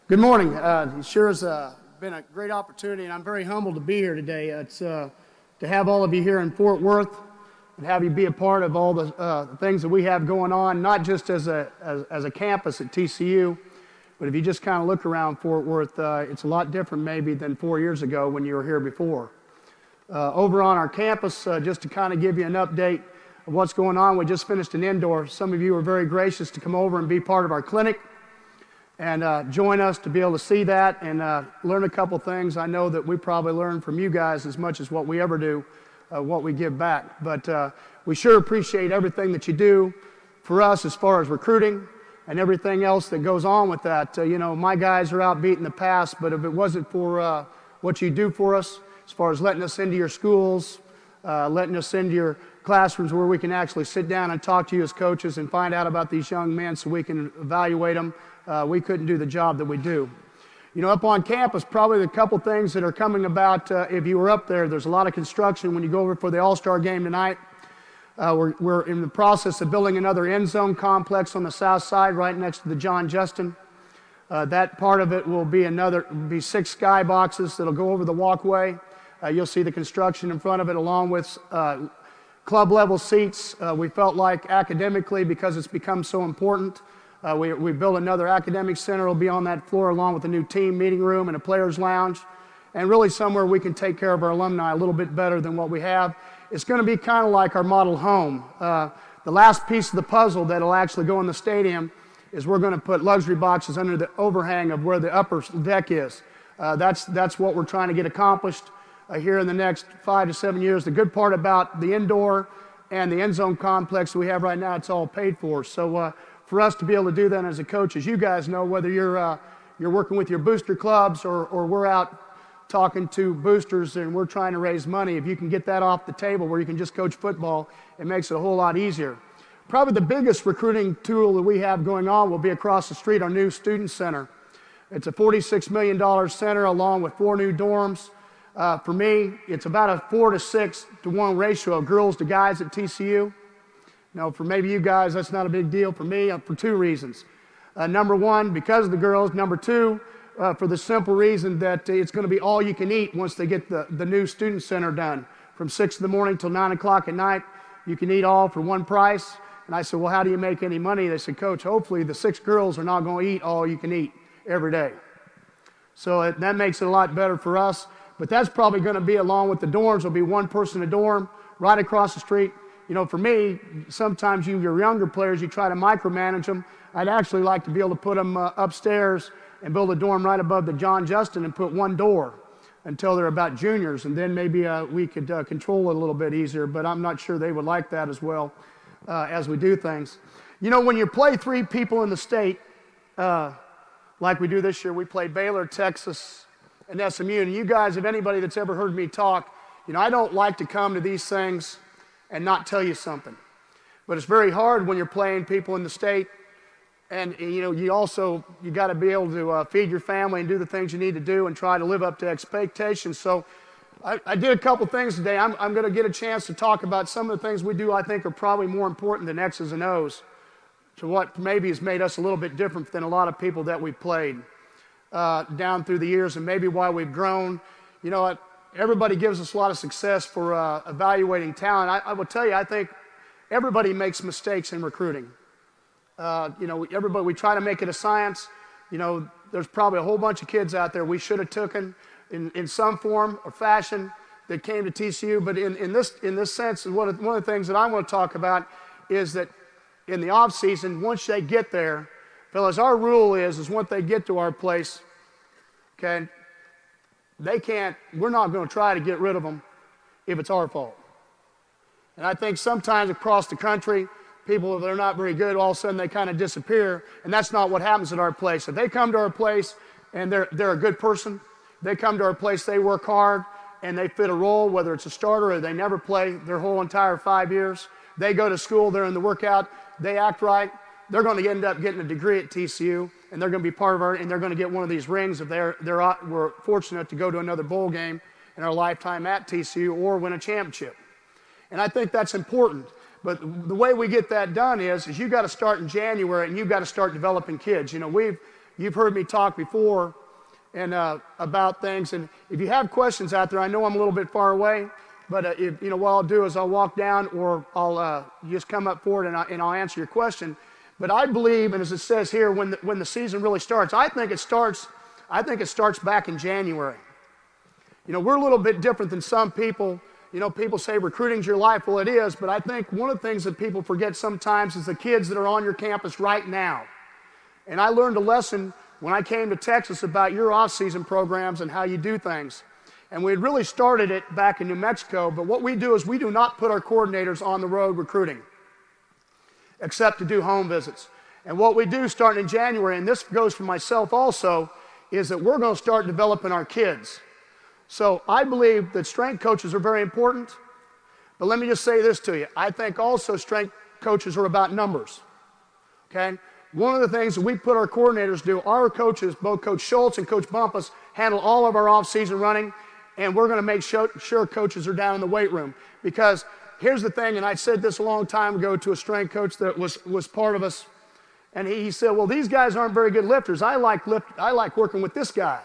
Good morning. It sure has been a great opportunity, and I'm very humbled to be here today. It's to have all of you here in Fort Worth and have you be a part of all the things that we have going on, not just as a campus at TCU, but if you just kind of look around Fort Worth, it's a lot different maybe than 4 years ago when you were here before. Over on our campus, just to kind of give you an update of what's going on, we just finished an indoor. Some of you were very gracious to come over and be part of our clinic and join us to be able to see that and learn a couple things. I know that we probably learn from you guys as much as what we ever do, what we give back. But we sure appreciate everything that you do for us as far as recruiting and everything else that goes on with that. You know, my guys are out beating the pass, but if it wasn't for what you do for us, as far as letting us into your schools, letting us into your classrooms where we can actually sit down and talk to you as coaches and find out about these young men so we can evaluate them, we couldn't do the job that we do. You know, up on campus, probably the couple things that are coming about, if you were up there, there's a lot of construction when you go over for the All-Star game tonight. We're in the process of building another end zone complex on the south side right next to the John Justin. That part of it will be 6 sky boxes that'll go over the walkway. You'll see the construction in front of it along with club level seats. We felt like academically, because it's become so important, we built another academic center. It'll be on that floor along with a new team meeting room and a players lounge, and really somewhere we can take care of our alumni a little bit better than what we have. It's going to be kind of like our model home. The last piece of the puzzle that'll actually go in the stadium is we're going to put luxury boxes under the overhang of where the upper deck is. That's what we're trying to get accomplished here in the next 5 to 7 years. The good part about the indoor and the end zone complex we have right now, it's all paid for. So for us to be able to do that as a coach, as you guys know, whether you're working with your booster clubs or we're out talking to boosters and we're trying to raise money, if you can get that off the table where you can just coach football, it makes it a whole lot easier. Probably the biggest recruiting tool that we have going on will be across the street, our new student center. It's a $46 million center along with 4 new dorms. For me, it's about a 4 to 6 to 1 ratio of girls to guys at TCU. Now, for maybe you guys, that's not a big deal. For me, for 2 reasons. Number 1, because of the girls. Number 2, for the simple reason that it's going to be all you can eat once they get the new student center done. From 6 in the morning till 9 o'clock at night, you can eat all for one price. And I said, well, how do you make any money? They said, Coach, hopefully the 6 girls are not going to eat all you can eat every day. So that makes it a lot better for us. But that's probably going to be, along with the dorms, there'll be 1 person a dorm right across the street. You know, for me, sometimes your younger players, you try to micromanage them. I'd actually like to be able to put them upstairs and build a dorm right above the John Justin and put 1 door until they're about juniors, and then maybe we could control it a little bit easier, but I'm not sure they would like that as well as we do things. You know, when you play 3 people in the state, like we do this year, we play Baylor, Texas, and SMU, and you guys, if anybody that's ever heard me talk, you know, I don't like to come to these things and not tell you something. But it's very hard when you're playing people in the state, and you know, you got to be able to feed your family and do the things you need to do and try to live up to expectations. So I did a couple things today. I'm going to get a chance to talk about some of the things we do I think are probably more important than X's and O's, to what maybe has made us a little bit different than a lot of people that we've played down through the years, and maybe why we've grown. You know, everybody gives us a lot of success for evaluating talent. I will tell you, I think everybody makes mistakes in recruiting. You know, we try to make it a science. You know, there's probably a whole bunch of kids out there we should have taken in some form or fashion that came to TCU. But in this sense, one of the things that I want to talk about is that in the off season, once they get there, fellas, our rule is once they get to our place, okay, we're not going to try to get rid of them if it's our fault. And I think sometimes across the country, people that are not very good, all of a sudden they kind of disappear, and that's not what happens at our place. If they come to our place and they're a good person, they come to our place, they work hard, and they fit a role, whether it's a starter or they never play their whole entire 5 years, they go to school, they're in the workout, they act right, they're going to end up getting a degree at TCU, and they're going to be part of and they're going to get one of these rings if we're fortunate to go to another bowl game in our lifetime at TCU or win a championship. And I think that's important. But the way we get that done is you got to start in January, and you've got to start developing kids. You know, you've heard me talk before and about things. And if you have questions out there, I know I'm a little bit far away, but what I'll do is I'll walk down, or I'll just come up forward and I'll answer your question. But I believe, and as it says here, when the season really starts, I think it starts back in January. We're a little bit different than some people. People say recruiting's your life. Well, it is, but I think one of the things that people forget sometimes is the kids that are on your campus right now. And I learned a lesson when I came to Texas about your off-season programs and how you do things. And we had really started it back in New Mexico, but what we do is we do not put our coordinators on the road recruiting, except to do home visits. And what we do starting in January, and this goes for myself also, is that we're going to start developing our kids. So I believe that strength coaches are very important, but let me just say this to you. I think also strength coaches are about numbers, okay? One of the things that we put our coordinators do, our coaches, both Coach Schultz and Coach Bumpus, handle all of our off-season running, and we're going to make sure coaches are down in the weight room. Because here's the thing, and I said this a long time ago to a strength coach that was part of us, and he said, well, these guys aren't very good lifters. I like working with this guy.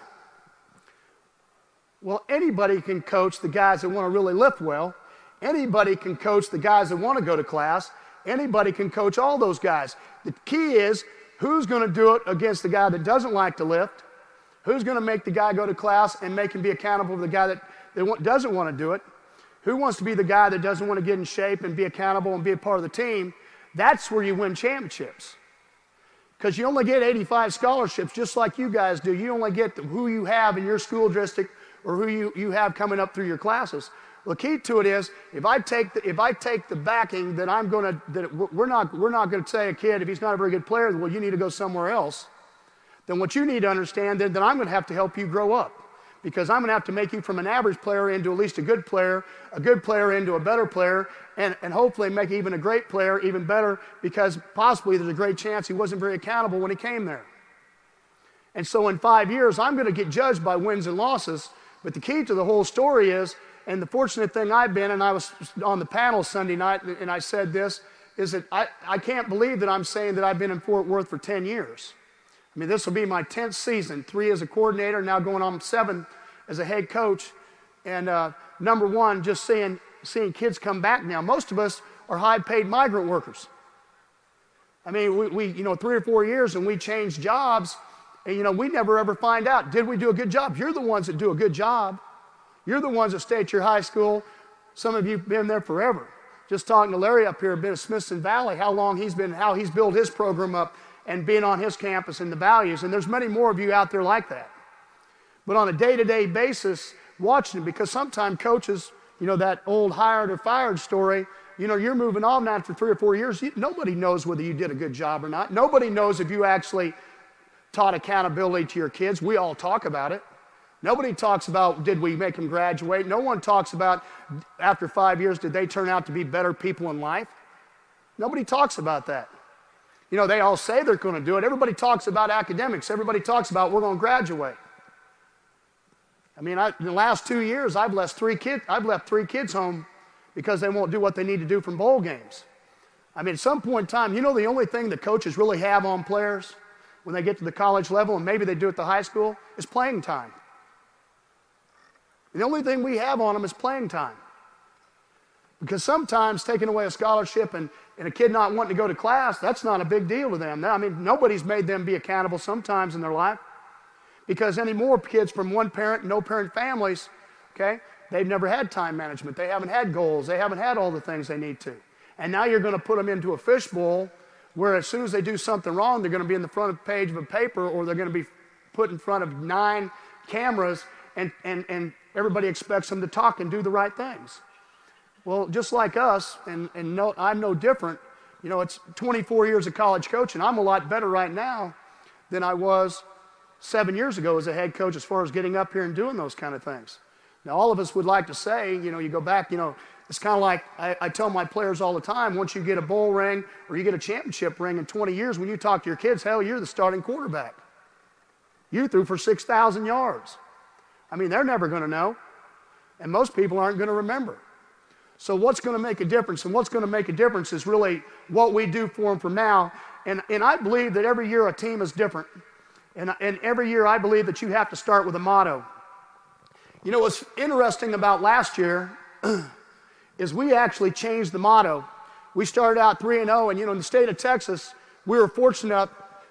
Well, anybody can coach the guys that want to really lift well. Anybody can coach the guys that want to go to class. Anybody can coach all those guys. The key is who's going to do it against the guy that doesn't like to lift, who's going to make the guy go to class and make him be accountable to the guy that doesn't want to do it, who wants to be the guy that doesn't want to get in shape and be accountable and be a part of the team. That's where you win championships. Because you only get 85 scholarships just like you guys do. You only get who you have in your school district or who you have coming up through your classes. Well, the key to it is if I take the backing that we're not going to say a kid, if he's not a very good player, well, you need to go somewhere else. Then what you need to understand is that I'm going to have to help you grow up, because I'm going to have to make you from an average player into at least a good player into a better player, and hopefully make even a great player even better, because possibly there's a great chance he wasn't very accountable when he came there. And so in 5 years, I'm going to get judged by wins and losses. But the key to the whole story is, and the fortunate thing I've been, and I was on the panel Sunday night, and I said this, is that I can't believe that I'm saying that I've been in Fort Worth for 10 years. I mean, this will be my 10th season, 3 as a coordinator, now going on 7 as a head coach. And number one, just seeing kids come back now. Most of us are high-paid migrant workers. I mean, we 3 or 4 years and we changed jobs, and we never ever find out, did we do a good job? You're the ones that do a good job. You're the ones that stay at your high school. Some of you have been there forever. Just talking to Larry up here, been at Smithson Valley, how he's built his program up and being on his campus and the values. And there's many more of you out there like that. But on a day-to-day basis, watching it, because sometimes coaches, that old hired or fired story, you're moving on now for 3 or 4 years. Nobody knows whether you did a good job or not. Nobody knows if you actually taught accountability to your kids. We all talk about it. Nobody talks about, did we make them graduate? No one talks about, after 5 years, did they turn out to be better people in life? Nobody talks about that. They all say they're going to do it. Everybody talks about academics. Everybody talks about we're going to graduate. I mean, in the last 2 years, I've left 3 kids home because they won't do what they need to do from bowl games. I mean, at some point in time, the only thing that coaches really have on players when they get to the college level, and maybe they do at the high school, is playing time. The only thing we have on them is playing time. Because sometimes taking away a scholarship and a kid not wanting to go to class, that's not a big deal to them. I mean, nobody's made them be accountable sometimes in their life. Because any more kids from one parent, no parent families, okay, they've never had time management. They haven't had goals. They haven't had all the things they need to. And now you're going to put them into a fishbowl where as soon as they do something wrong, they're going to be in the front page of a paper, or they're going to be put in front of 9 cameras, and everybody expects them to talk and do the right things. Well, just like us, and I'm no different. It's 24 years of college coaching. I'm a lot better right now than I was 7 years ago as a head coach as far as getting up here and doing those kind of things. Now, all of us would like to say, you go back, it's kind of like I tell my players all the time, once you get a bowl ring or you get a championship ring in 20 years, when you talk to your kids, hell, you're the starting quarterback. You threw for 6,000 yards. I mean, they're never going to know, and most people aren't going to remember. So what's going to make a difference? And what's going to make a difference is really what we do for them from now. And I believe that every year a team is different. And every year I believe that you have to start with a motto. You know what's interesting about last year is we actually changed the motto. We started out 3-0, and in the state of Texas, we were fortunate enough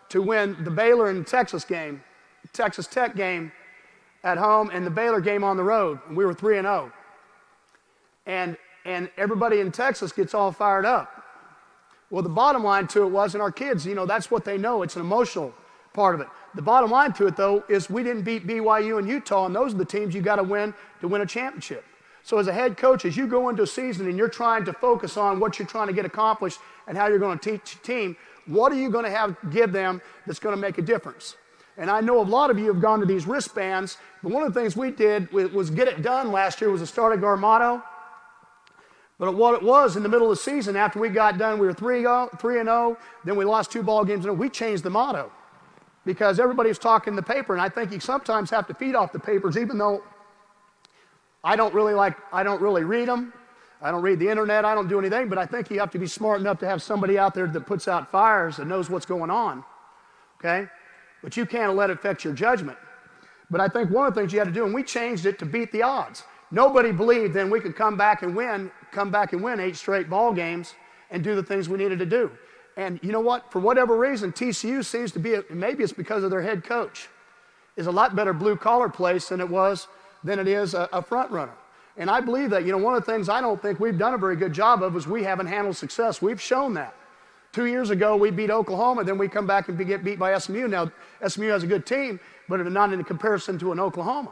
to win the Baylor and Texas Tech game at home, and the Baylor game on the road, and we were 3-0. And everybody in Texas gets all fired up. Well, the bottom line to it was, and our kids, that's what they know. It's an emotional part of it. The bottom line to it, though, is we didn't beat BYU and Utah, and those are the teams you got to win a championship. So as a head coach, as you go into a season and you're trying to focus on what you're trying to get accomplished and how you're going to teach your team, what are you going to give them that's going to make a difference? And I know a lot of you have gone to these wristbands, but one of the things we did was get it done last year was the start of our motto. But what it was in the middle of the season, after we got done, we were 3-0, then we lost 2 ball games, and we changed the motto because everybody was talking the paper, and I think you sometimes have to feed off the papers, even though I don't really read them. I don't read the internet. I don't do anything, but I think you have to be smart enough to have somebody out there that puts out fires and knows what's going on, okay? But you can't let it affect your judgment. But I think one of the things you had to do, and we changed it to beat the odds. Nobody believed then we could come back and win 8 straight ball games and do the things we needed to do. And you know what? For whatever reason, TCU seems to be, maybe it's because of their head coach, is a lot better blue-collar place than it is a front runner. And I believe that, one of the things I don't think we've done a very good job of is we haven't handled success. We've shown that. 2 years ago, we beat Oklahoma, then we come back and get beat by SMU. Now, SMU has a good team, but not in comparison to an Oklahoma.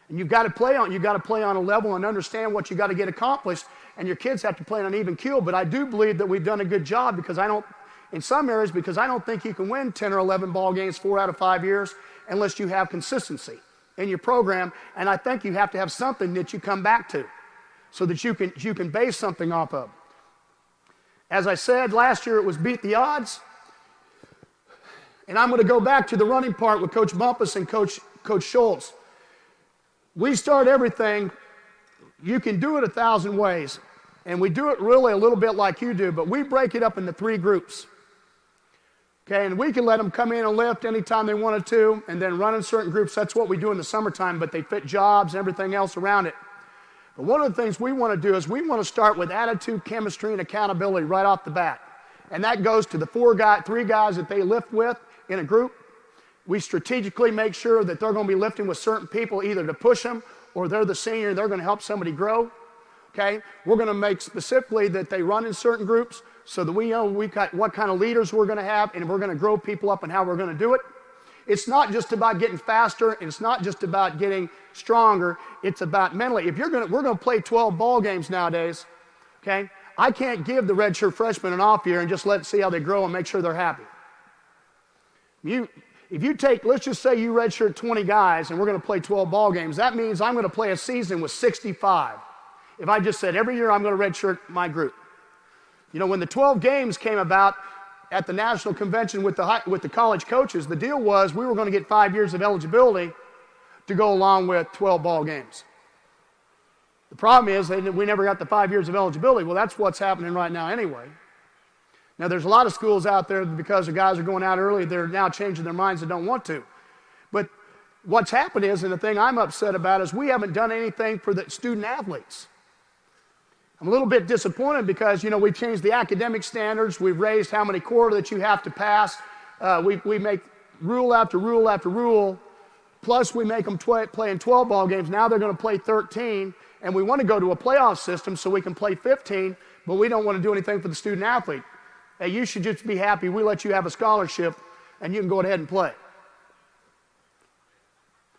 And you've got to play on a level and understand what you got to get accomplished, and your kids have to play on an even keel. But I do believe that we've done a good job in some areas, because I don't think you can win 10 or 11 ball games 4 out of 5 years unless you have consistency in your program. And I think you have to have something that you come back to so that you can base something off of. As I said, last year it was beat the odds. And I'm going to go back to the running part with Coach Bumpus and Coach Schultz. We start everything, you can do it 1,000 ways. And we do it really a little bit like you do, but we break it up into 3 groups. Okay, and we can let them come in and lift anytime they wanted to, and then run in certain groups. That's what we do in the summertime, but they fit jobs and everything else around it. But one of the things we want to do is we want to start with attitude, chemistry, and accountability right off the bat. And that goes to the 3 guys that they lift with in a group. We strategically make sure that they're going to be lifting with certain people either to push them or they're the senior and they're going to help somebody grow. Okay? We're going to make specifically that they run in certain groups so that we know what kind of leaders we're going to have, and we're going to grow people up and how we're going to do it. It's not just about getting faster, and it's not just about getting stronger. It's about mentally. We're going to play 12 ball games nowadays. Okay? I can't give the redshirt freshmen an off year and just see how they grow and make sure they're happy. If you take, let's just say you redshirt 20 guys and we're going to play 12 ball games, that means I'm going to play a season with 65. If I just said every year I'm going to redshirt my group. When the 12 games came about at the national convention with the college coaches, the deal was we were going to get 5 years of eligibility to go along with 12 ball games. The problem is we never got the 5 years of eligibility. Well, that's what's happening right now anyway. Now, there's a lot of schools out there because the guys are going out early, they're now changing their minds and don't want to. But what's happened is, and the thing I'm upset about, is we haven't done anything for the student athletes. I'm a little bit disappointed because, we've changed the academic standards. We've raised how many quarter that you have to pass. We make rule after rule after rule. Plus, we make them play in 12 ball games. Now they're going to play 13. And we want to go to a playoff system so we can play 15, but we don't want to do anything for the student athlete. Hey, you should just be happy we let you have a scholarship and you can go ahead and play.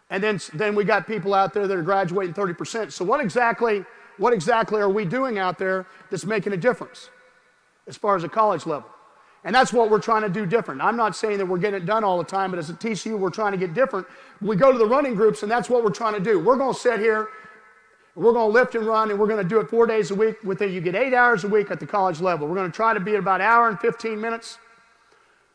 And then we got people out there that are graduating 30%. So what exactly are we doing out there that's making a difference as far as the college level? And that's what we're trying to do different. I'm not saying that we're getting it done all the time, but as a TCU, we're trying to get different. We go to the running groups, and that's what we're trying to do. We're going to sit here, we're going to lift and run, and we're going to do it 4 days a week. You get 8 hours a week at the college level. We're going to try to be at about an hour and 15 minutes,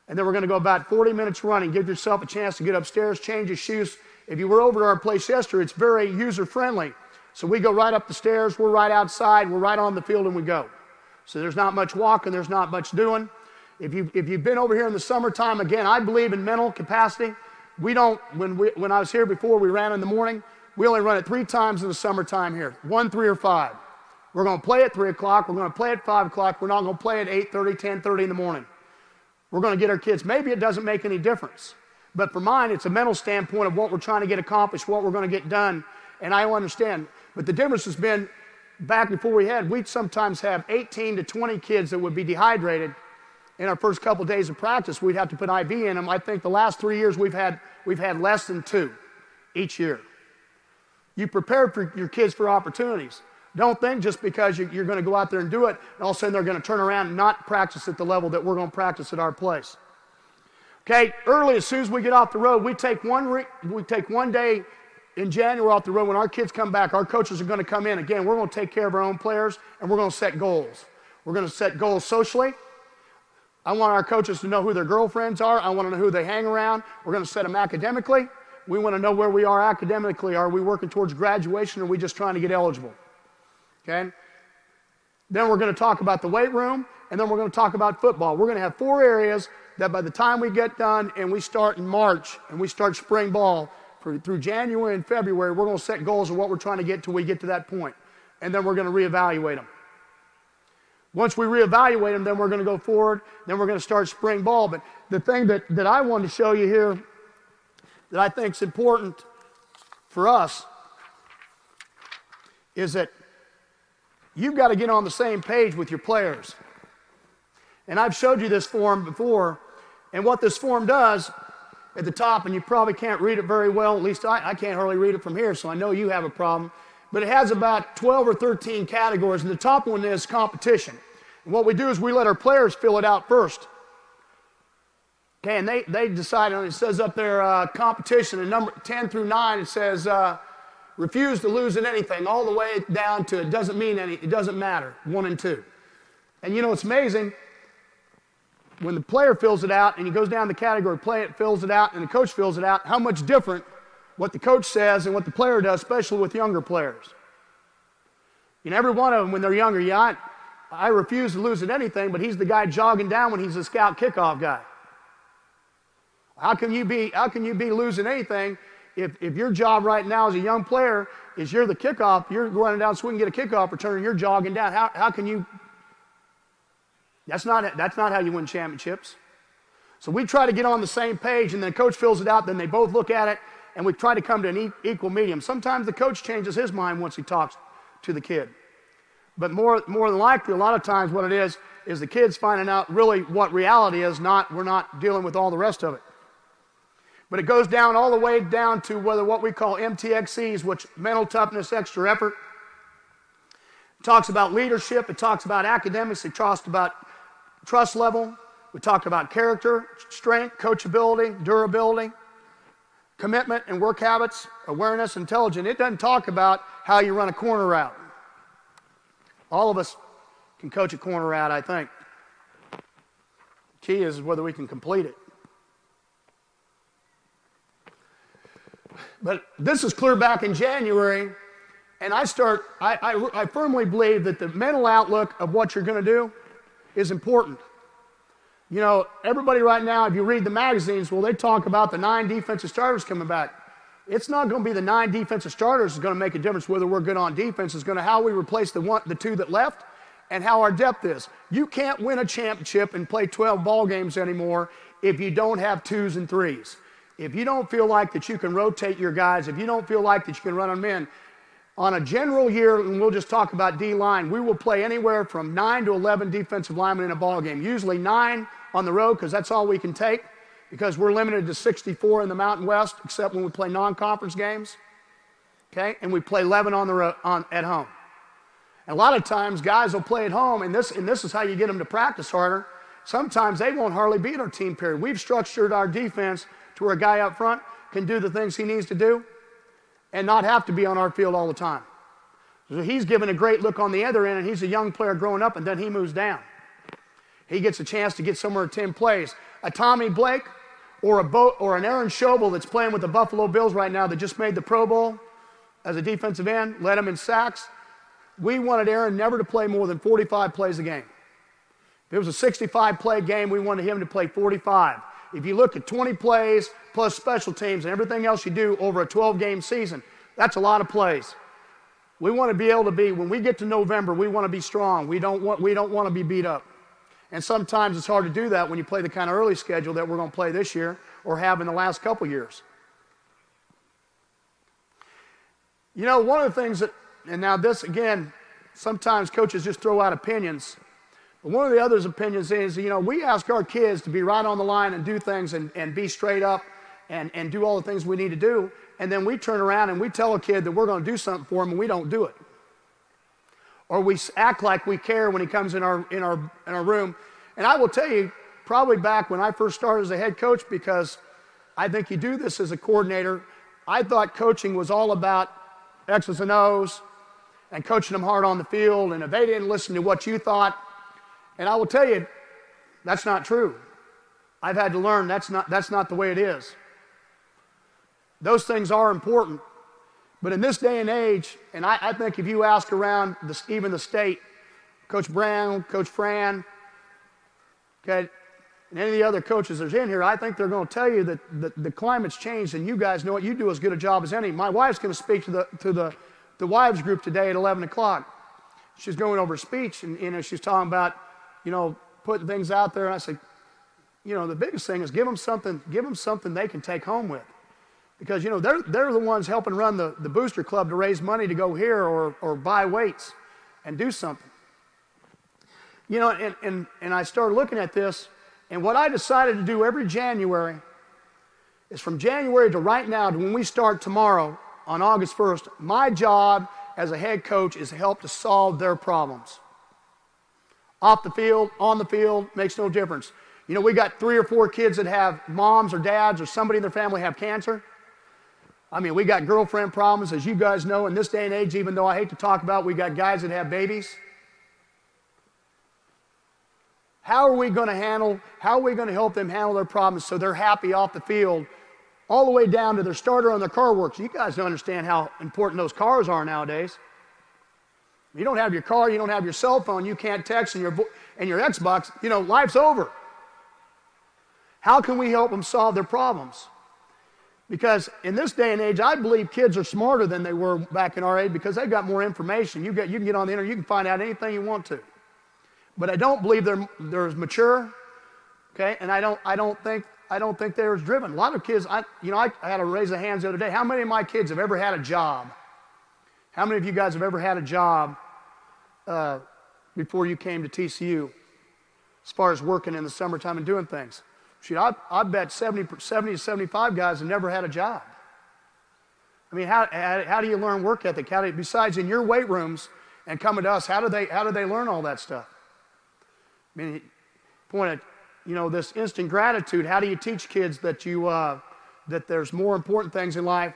and then we're going to go about 40 minutes running. Give yourself a chance to get upstairs, change your shoes. If you were over to our place yesterday, it's very user-friendly. So we go right up the stairs, we're right outside, we're right on the field, and we go. So there's not much walking, there's not much doing. If you've been over here in the summertime, again, I believe in mental capacity. We don't, when I was here before, we ran in the morning. We only run it 3 times in the summertime here, 1, 3, or 5. We're going to play at 3 o'clock. We're going to play at 5 o'clock. We're not going to play at 8:30, 10:30 in the morning. We're going to get our kids. Maybe it doesn't make any difference. But for mine, it's a mental standpoint of what we're trying to get accomplished, what we're going to get done. And I understand. But the difference has been, back before we'd sometimes have 18 to 20 kids that would be dehydrated in our first couple of days of practice. We'd have to put IV in them. I think the last 3 years we've had less than 2 each year. You prepare for your kids for opportunities. Don't think just because you're going to go out there and do it, and all of a sudden they're going to turn around and not practice at the level that we're going to practice at our place. Okay, early, as soon as we get off the road, we take one day in January off the road. When our kids come back, our coaches are going to come in. Again, we're going to take care of our own players, and we're going to set goals. We're going to set goals socially. I want our coaches to know who their girlfriends are. I want to know who they hang around. We're going to set them academically. We want to know where we are academically. Are we working towards graduation, or are we just trying to get eligible? Okay? Then we're going to talk about the weight room, and then we're going to talk about football. We're going to have 4 areas that by the time we get done and we start in March and we start spring ball through January and February, we're going to set goals of what we're trying to get till we get to that point. And then we're going to reevaluate them. Once we reevaluate them, then we're going to go forward. Then we're going to start spring ball. But the thing that I wanted to show you here that I think is important for us is that you've got to get on the same page with your players. And I've showed you this form before. And what this form does at the top, and you probably can't read it very well, at least I can't hardly read it from here, so I know you have a problem. But it has about 12 or 13 categories, and the top one is competition. And what we do is we let our players fill it out first. Okay, and they decide on it. It says up there competition, and number 10 through 9, it says refuse to lose in anything, all the way down to it doesn't matter, 1 and 2. And you know, it's amazing. When the player fills it out and he goes down the category, fills it out, and the coach fills it out, how much different what the coach says and what the player does, especially with younger players. You know, every one of them, when they're younger, I refuse to lose at anything, but he's the guy jogging down when he's a scout kickoff guy. How can you be losing anything if your job right now as a young player is you're the kickoff, you're running down so we can get a kickoff return, and you're jogging down? How can you? That's not how you win championships. So we try to get on the same page, and then the coach fills it out, then they both look at it, and we try to come to an equal medium. Sometimes the coach changes his mind once he talks to the kid. But more than likely, a lot of times what it is the kids finding out really what reality is, we're not dealing with all the rest of it. But it goes down all the way down to what we call MTXCs, which mental toughness, extra effort. It talks about leadership. It talks about academics. It talks about trust level. We talk about character, strength, coachability, durability, commitment and work habits, awareness, intelligence. It doesn't talk about how you run a corner route. All of us can coach a corner route, I think. The key is whether we can complete it. But this is clear back in January, and I firmly believe that the mental outlook of what you're going to do is important. You know, everybody right now, if you read the magazines, they talk about the 9 defensive starters coming back. It's not going to be the 9 defensive starters that's going to make a difference whether we're good on defense. It's going to how we replace the 2 that left and how our depth is. You can't win a championship and play 12 ball games anymore if you don't have 2s and 3s. If you don't feel like that you can rotate your guys, if you don't feel like that you can run them in, on a general year, and we'll just talk about D-line, we will play anywhere from 9 to 11 defensive linemen in a ball game. Usually 9 on the road because that's all we can take because we're limited to 64 in the Mountain West, except when we play non-conference games. Okay? And we play 11 on the road, at home. And a lot of times guys will play at home, and this is how you get them to practice harder. Sometimes they won't hardly be in our team period. We've structured our defense to where a guy up front can do the things he needs to do and not have to be on our field all the time. So he's given a great look on the other end, and he's a young player growing up, and then he moves down. He gets a chance to get somewhere 10 plays. A Tommy Blake or an Aaron Schobel that's playing with the Buffalo Bills right now that just made the Pro Bowl as a defensive end, led him in sacks. We wanted Aaron never to play more than 45 plays a game. If it was a 65-play game, we wanted him to play 45. If you look at 20 plays plus special teams and everything else you do over a 12-game season, that's a lot of plays. We want to be able to be, when we get to November, we want to be strong. We don't want to be beat up. And sometimes it's hard to do that when you play the kind of early schedule that we're going to play this year or have in the last couple years. You know, one of the things that, and now this again, sometimes coaches just throw out opinions. But one of the other opinions is, you know, we ask our kids to be right on the line and do things and be straight up and do all the things we need to do. And then we turn around and we tell a kid that we're going to do something for him and we don't do it. Or we act like we care when he comes in our room. And I will tell you, probably back when I first started as a head coach, because I think you do this as a coordinator, I thought coaching was all about X's and O's and coaching them hard on the field. And if they didn't listen to what you thought, and I will tell you, that's not true. I've had to learn that's not the way it is. Those things are important. But in this day and age, and I think if you ask around even the state, Coach Brown, Coach Fran, okay, and any of the other coaches that's in here, I think they're going to tell you that the climate's changed and you guys know what you do as good a job as any. My wife's going to speak to the wives group today at 11 o'clock. She's going over a speech and you know, she's talking about, you know, putting things out there. And I said, you know, the biggest thing is give them something they can take home with. Because, you know, they're the ones helping run the booster club to raise money to go here or buy weights and do something. You know, and I started looking at this, and what I decided to do every January is from January to right now, to when we start tomorrow on August 1st, my job as a head coach is to help to solve their problems. Off the field, on the field, makes no difference. You know, we got 3 or 4 kids that have moms or dads or somebody in their family have cancer. I mean, we got girlfriend problems, as you guys know, in this day and age, even though I hate to talk about, we got guys that have babies. How are we going to help them handle their problems so they're happy off the field, all the way down to their starter on their car works? You guys don't understand how important those cars are nowadays. You don't have your car, you don't have your cell phone, you can't text and your Xbox, you know, life's over. How can we help them solve their problems? Because in this day and age, I believe kids are smarter than they were back in our age because they've got more information. You can get on the internet, you can find out anything you want to. But I don't believe they're as mature, okay? And I don't think they're as driven. A lot of kids, I had to raise the hands the other day. How many of my kids have ever had a job? How many of you guys have ever had a job before you came to TCU, as far as working in the summertime and doing things? Shoot, I bet 70 to 75 guys have never had a job. I mean, how do you learn work ethic? Besides in your weight rooms and coming to us, how do they learn all that stuff? I mean, point at, you know, this instant gratitude. How do you teach kids that that there's more important things in life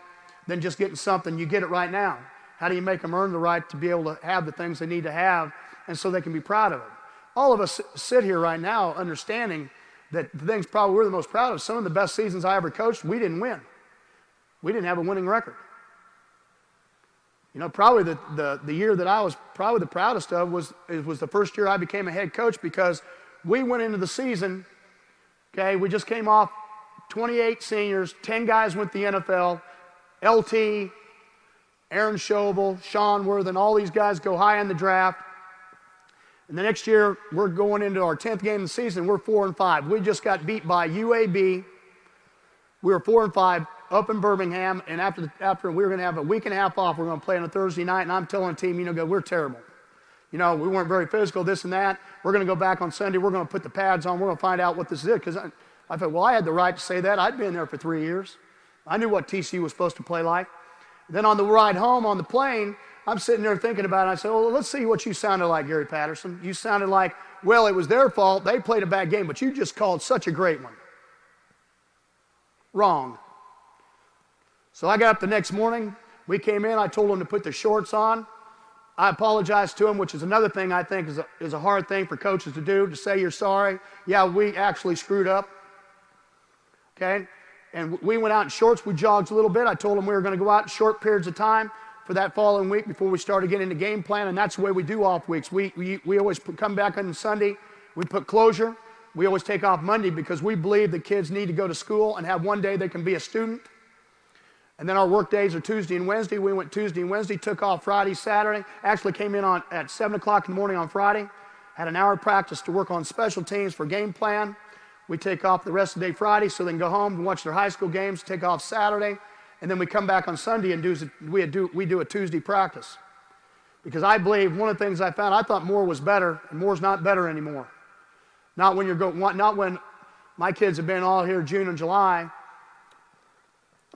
than just getting something? You get it right now. How do you make them earn the right to be able to have the things they need to have, and so they can be proud of it? All of us sit here right now understanding that the things probably we're the most proud of. Some of the best seasons I ever coached, we didn't win. We didn't have a winning record. You know, probably the year that I was probably the proudest of was the first year I became a head coach, because we went into the season, okay, we just came off 28 seniors, 10 guys went to the NFL, LT, Aaron Schobel, Sean Worthen, all these guys go high in the draft. And the next year, we're going into our 10th game of the season. We're 4-5. We just got beat by UAB. We were 4-5 up in Birmingham. And after we were going to have a week and a half off, we're going to play on a Thursday night. And I'm telling the team, you know, we're terrible. You know, we weren't very physical, this and that. We're going to go back on Sunday. We're going to put the pads on. We're going to find out what this is. Because I thought, well, I had the right to say that. I'd been there for 3 years. I knew what TCU was supposed to play like. Then on the ride home on the plane, I'm sitting there thinking about it. I said, well, let's see what you sounded like, Gary Patterson. You sounded like, well, it was their fault. They played a bad game, but you just called such a great one. Wrong. So I got up the next morning. We came in. I told them to put their shorts on. I apologized to them, which is another thing I think is a hard thing for coaches to do, to say you're sorry. Yeah, we actually screwed up. Okay? And we went out in shorts. We jogged a little bit. I told them we were going to go out in short periods of time for that following week before we started getting into game plan, and that's the way we do off weeks. We always come back on Sunday. We put closure. We always take off Monday because we believe the kids need to go to school and have one day they can be a student. And then our work days are Tuesday and Wednesday. We went Tuesday and Wednesday, took off Friday, Saturday. Actually came in at 7 o'clock in the morning on Friday. Had an hour of practice to work on special teams for game plan. We take off the rest of the day Friday so they can go home and watch their high school games, take off Saturday, and then we come back on Sunday and we do a Tuesday practice. Because I believe one of the things I found, I thought more was better, and more's not better anymore. Not when my kids have been all here June and July,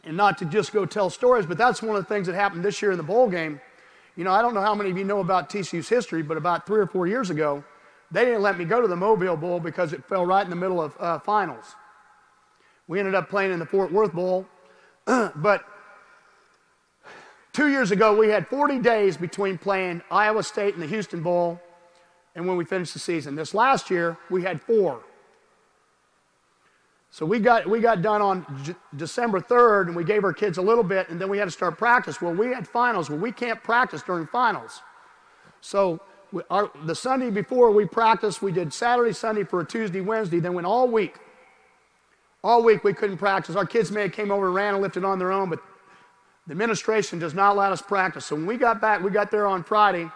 and not to just go tell stories, but that's one of the things that happened this year in the bowl game. You know, I don't know how many of you know about TCU's history, but about 3 or 4 years ago, they didn't let me go to the Mobile Bowl because it fell right in the middle of finals. We ended up playing in the Fort Worth Bowl, but 2 years ago, we had 40 days between playing Iowa State and the Houston Bowl and when we finished the season. This last year, we had 4. So we got done on December 3rd, and we gave our kids a little bit, and then we had to start practice. Well, we had finals. Well, we can't practice during finals. So the Sunday before we practiced, we did Saturday, Sunday for a Tuesday, Wednesday, then went all week. All week we couldn't practice. Our kids may have came over and ran and lifted on their own, but the administration does not let us practice. So when we got back, we got there on Friday.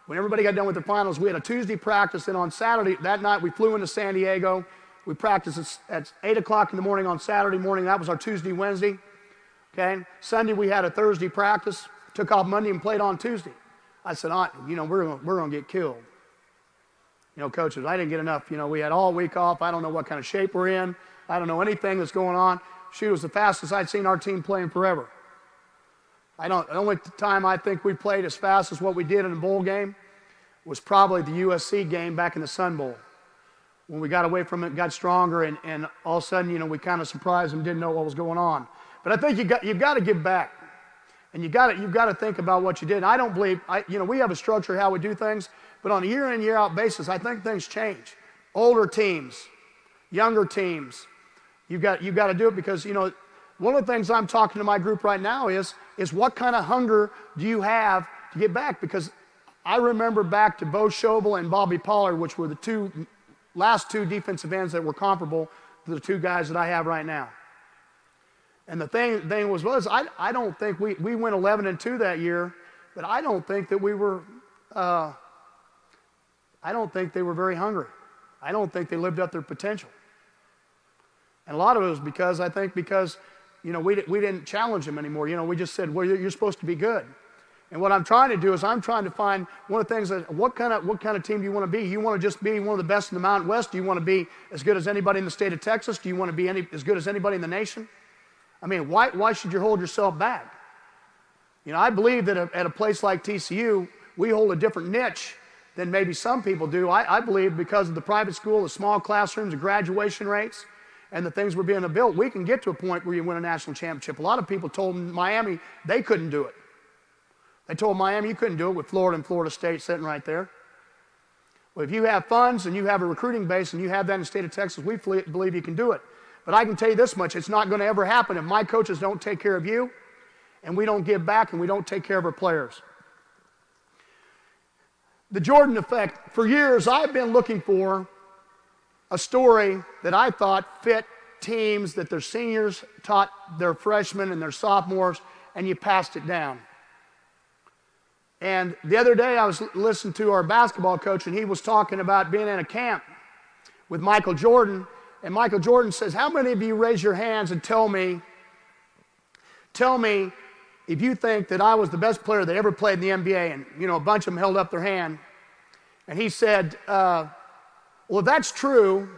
When everybody got done with the finals, we had a Tuesday practice, and on Saturday, that night, we flew into San Diego. We practiced at 8 o'clock in the morning on Saturday morning. That was our Tuesday, Wednesday. Okay? Sunday, we had a Thursday practice. Took off Monday and played on Tuesday. I said, we're going to get killed. You know, coaches, I didn't get enough. You know, we had all week off. I don't know what kind of shape we're in. I don't know anything that's going on. Shoot, it was the fastest I'd seen our team play in forever. The only time I think we played as fast as what we did in a bowl game was probably the USC game back in the Sun Bowl. When we got away from it, got stronger, and all of a sudden, you know, we kind of surprised them, didn't know what was going on. But I think you've got to give back, and you've got to think about what you did. And I don't believe, we have a structure how we do things, but on a year-in, year-out basis, I think things change. Older teams, younger teams, you've got to do it because, you know, one of the things I'm talking to my group right now is what kind of hunger do you have to get back? Because I remember back to Bo Schobel and Bobby Pollard, which were the last two defensive ends that were comparable to the 2 guys that I have right now. And the thing was I don't think we went 11-2 that year, but I don't think that we were. I don't think they were very hungry. I don't think they lived up their potential. And a lot of it was because you know, we didn't challenge them anymore. You know, we just said, well, you're supposed to be good. And what I'm trying to do is I'm trying to find one of the things that what kind of team do you want to be? You want to just be one of the best in the Mountain West? Do you want to be as good as anybody in the state of Texas? Do you want to be as good as anybody in the nation? I mean, why should you hold yourself back? You know, I believe that at a place like TCU, we hold a different niche than maybe some people do. I believe because of the private school, the small classrooms, the graduation rates, and the things we're being built, we can get to a point where you win a national championship. A lot of people told Miami they couldn't do it. They told Miami you couldn't do it with Florida and Florida State sitting right there. Well, if you have funds and you have a recruiting base and you have that in the state of Texas, we believe you can do it. But I can tell you this much, it's not going to ever happen if my coaches don't take care of you and we don't give back and we don't take care of our players. The Jordan effect. For years, I've been looking for a story that I thought fit teams that their seniors taught their freshmen and their sophomores, and you passed it down. And the other day I was listening to our basketball coach, and he was talking about being in a camp with Michael Jordan, and Michael Jordan says, how many of you raise your hands and tell me if you think that I was the best player that ever played in the NBA? And, you know, a bunch of them held up their hand. And he said, well, if that's true,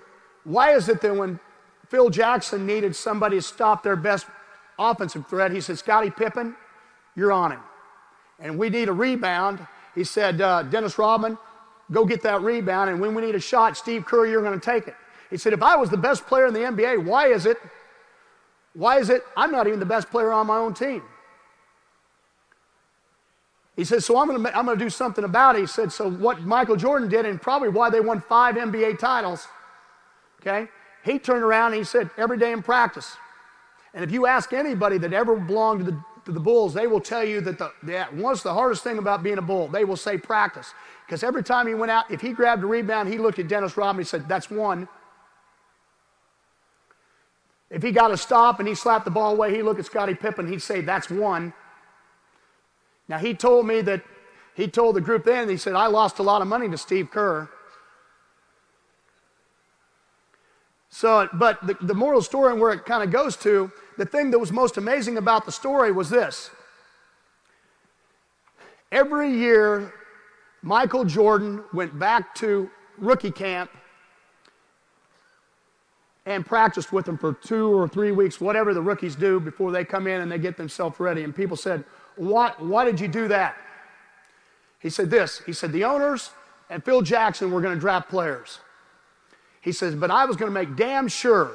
why is it that when Phil Jackson needed somebody to stop their best offensive threat, he said, Scottie Pippen, you're on him. And we need a rebound. He said, Dennis Rodman, go get that rebound. And when we need a shot, Steve Kerr, you're going to take it. He said, if I was the best player in the NBA, why is it I'm not even the best player on my own team? He said, so I'm going to do something about it. He said, so what Michael Jordan did, and probably why they won 5 NBA titles, okay, he turned around and he said, every day in practice. And if you ask anybody that ever belonged to to the Bulls, they will tell you that what's the hardest thing about being a Bull? They will say practice. Because every time he went out, if he grabbed a rebound, he looked at Dennis Rodman and said, that's one. If he got a stop and he slapped the ball away, he'd look at Scottie Pippen, he'd say, that's one. Now, he told me that, he told the group then, he said, I lost a lot of money to Steve Kerr. So, but the moral story and where it kind of goes to, the thing that was most amazing about the story was this. Every year, Michael Jordan went back to rookie camp and practiced with them for 2 or 3 weeks, whatever the rookies do before they come in and they get themselves ready. And people said, why did you do that? He said this. He said, the owners and Phil Jackson were going to draft players. He says, but I was going to make damn sure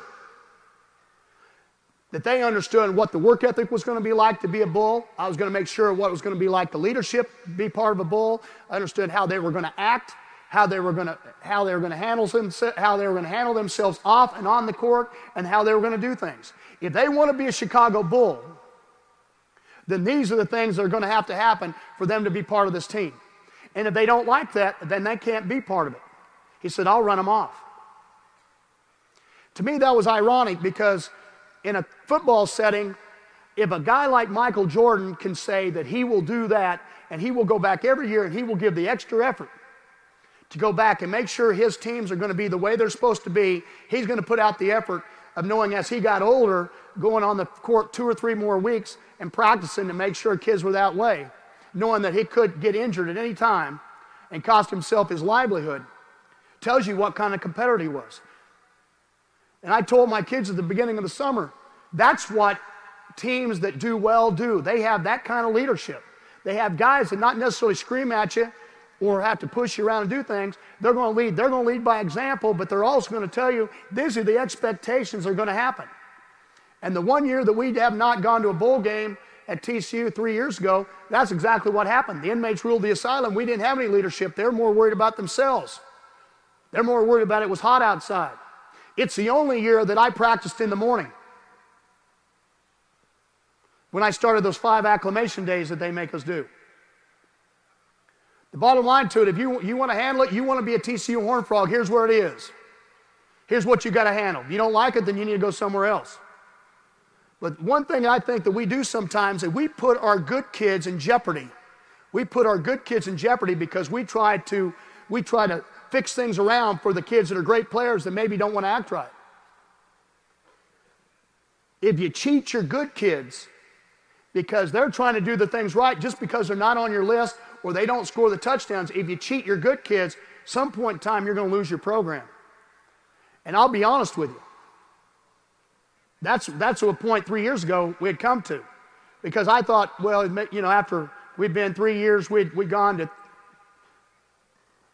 that they understood what the work ethic was going to be like to be a Bull. I was going to make sure what it was going to be like the leadership, be part of a Bull. I understood how they were going to act, how they were going to handle themselves off and on the court, and how they were going to do things. If they want to be a Chicago Bull, then these are the things that are going to happen for them to be part of this team. And if they don't like that, then they can't be part of it. He said, I'll run them off. To me, that was ironic because in a football setting, if a guy like Michael Jordan can say that he will do that and he will go back every year and he will give the extra effort to go back and make sure his teams are going to be the way they're supposed to be, he's going to put out the effort of knowing as he got older, going on the court 2 or 3 more weeks and practicing to make sure kids were that way, knowing that he could get injured at any time and cost himself his livelihood. Tells you what kind of competitor he was. And I told my kids at the beginning of the summer, that's what teams that do well do. They have that kind of leadership. They have guys that not necessarily scream at you or have to push you around and do things. They're going to lead. They're going to lead by example, but they're also going to tell you these are the expectations that are going to happen. And the one year that we have not gone to a bowl game at TCU 3 years ago, that's exactly what happened. The inmates ruled the asylum. We didn't have any leadership. They're more worried about themselves. They're more worried about it was hot outside. It's the only year that I practiced in the morning. When I started those 5 acclimation days that they make us do. The bottom line to it, if you want to handle it, you want to be a TCU Horned Frog, here's where it is. Here's what you got to handle. If you don't like it, then you need to go somewhere else. But one thing I think that we do sometimes is we put our good kids in jeopardy. We put our good kids in jeopardy because we try to fix things around for the kids that are great players that maybe don't want to act right. If you cheat your good kids because they're trying to do the things right just because they're not on your list or they don't score the touchdowns, if you cheat your good kids, some point in time you're going to lose your program. And I'll be honest with you. That's to a point 3 years ago we had come to. Because I thought, well, after we'd been 3 years, we'd gone to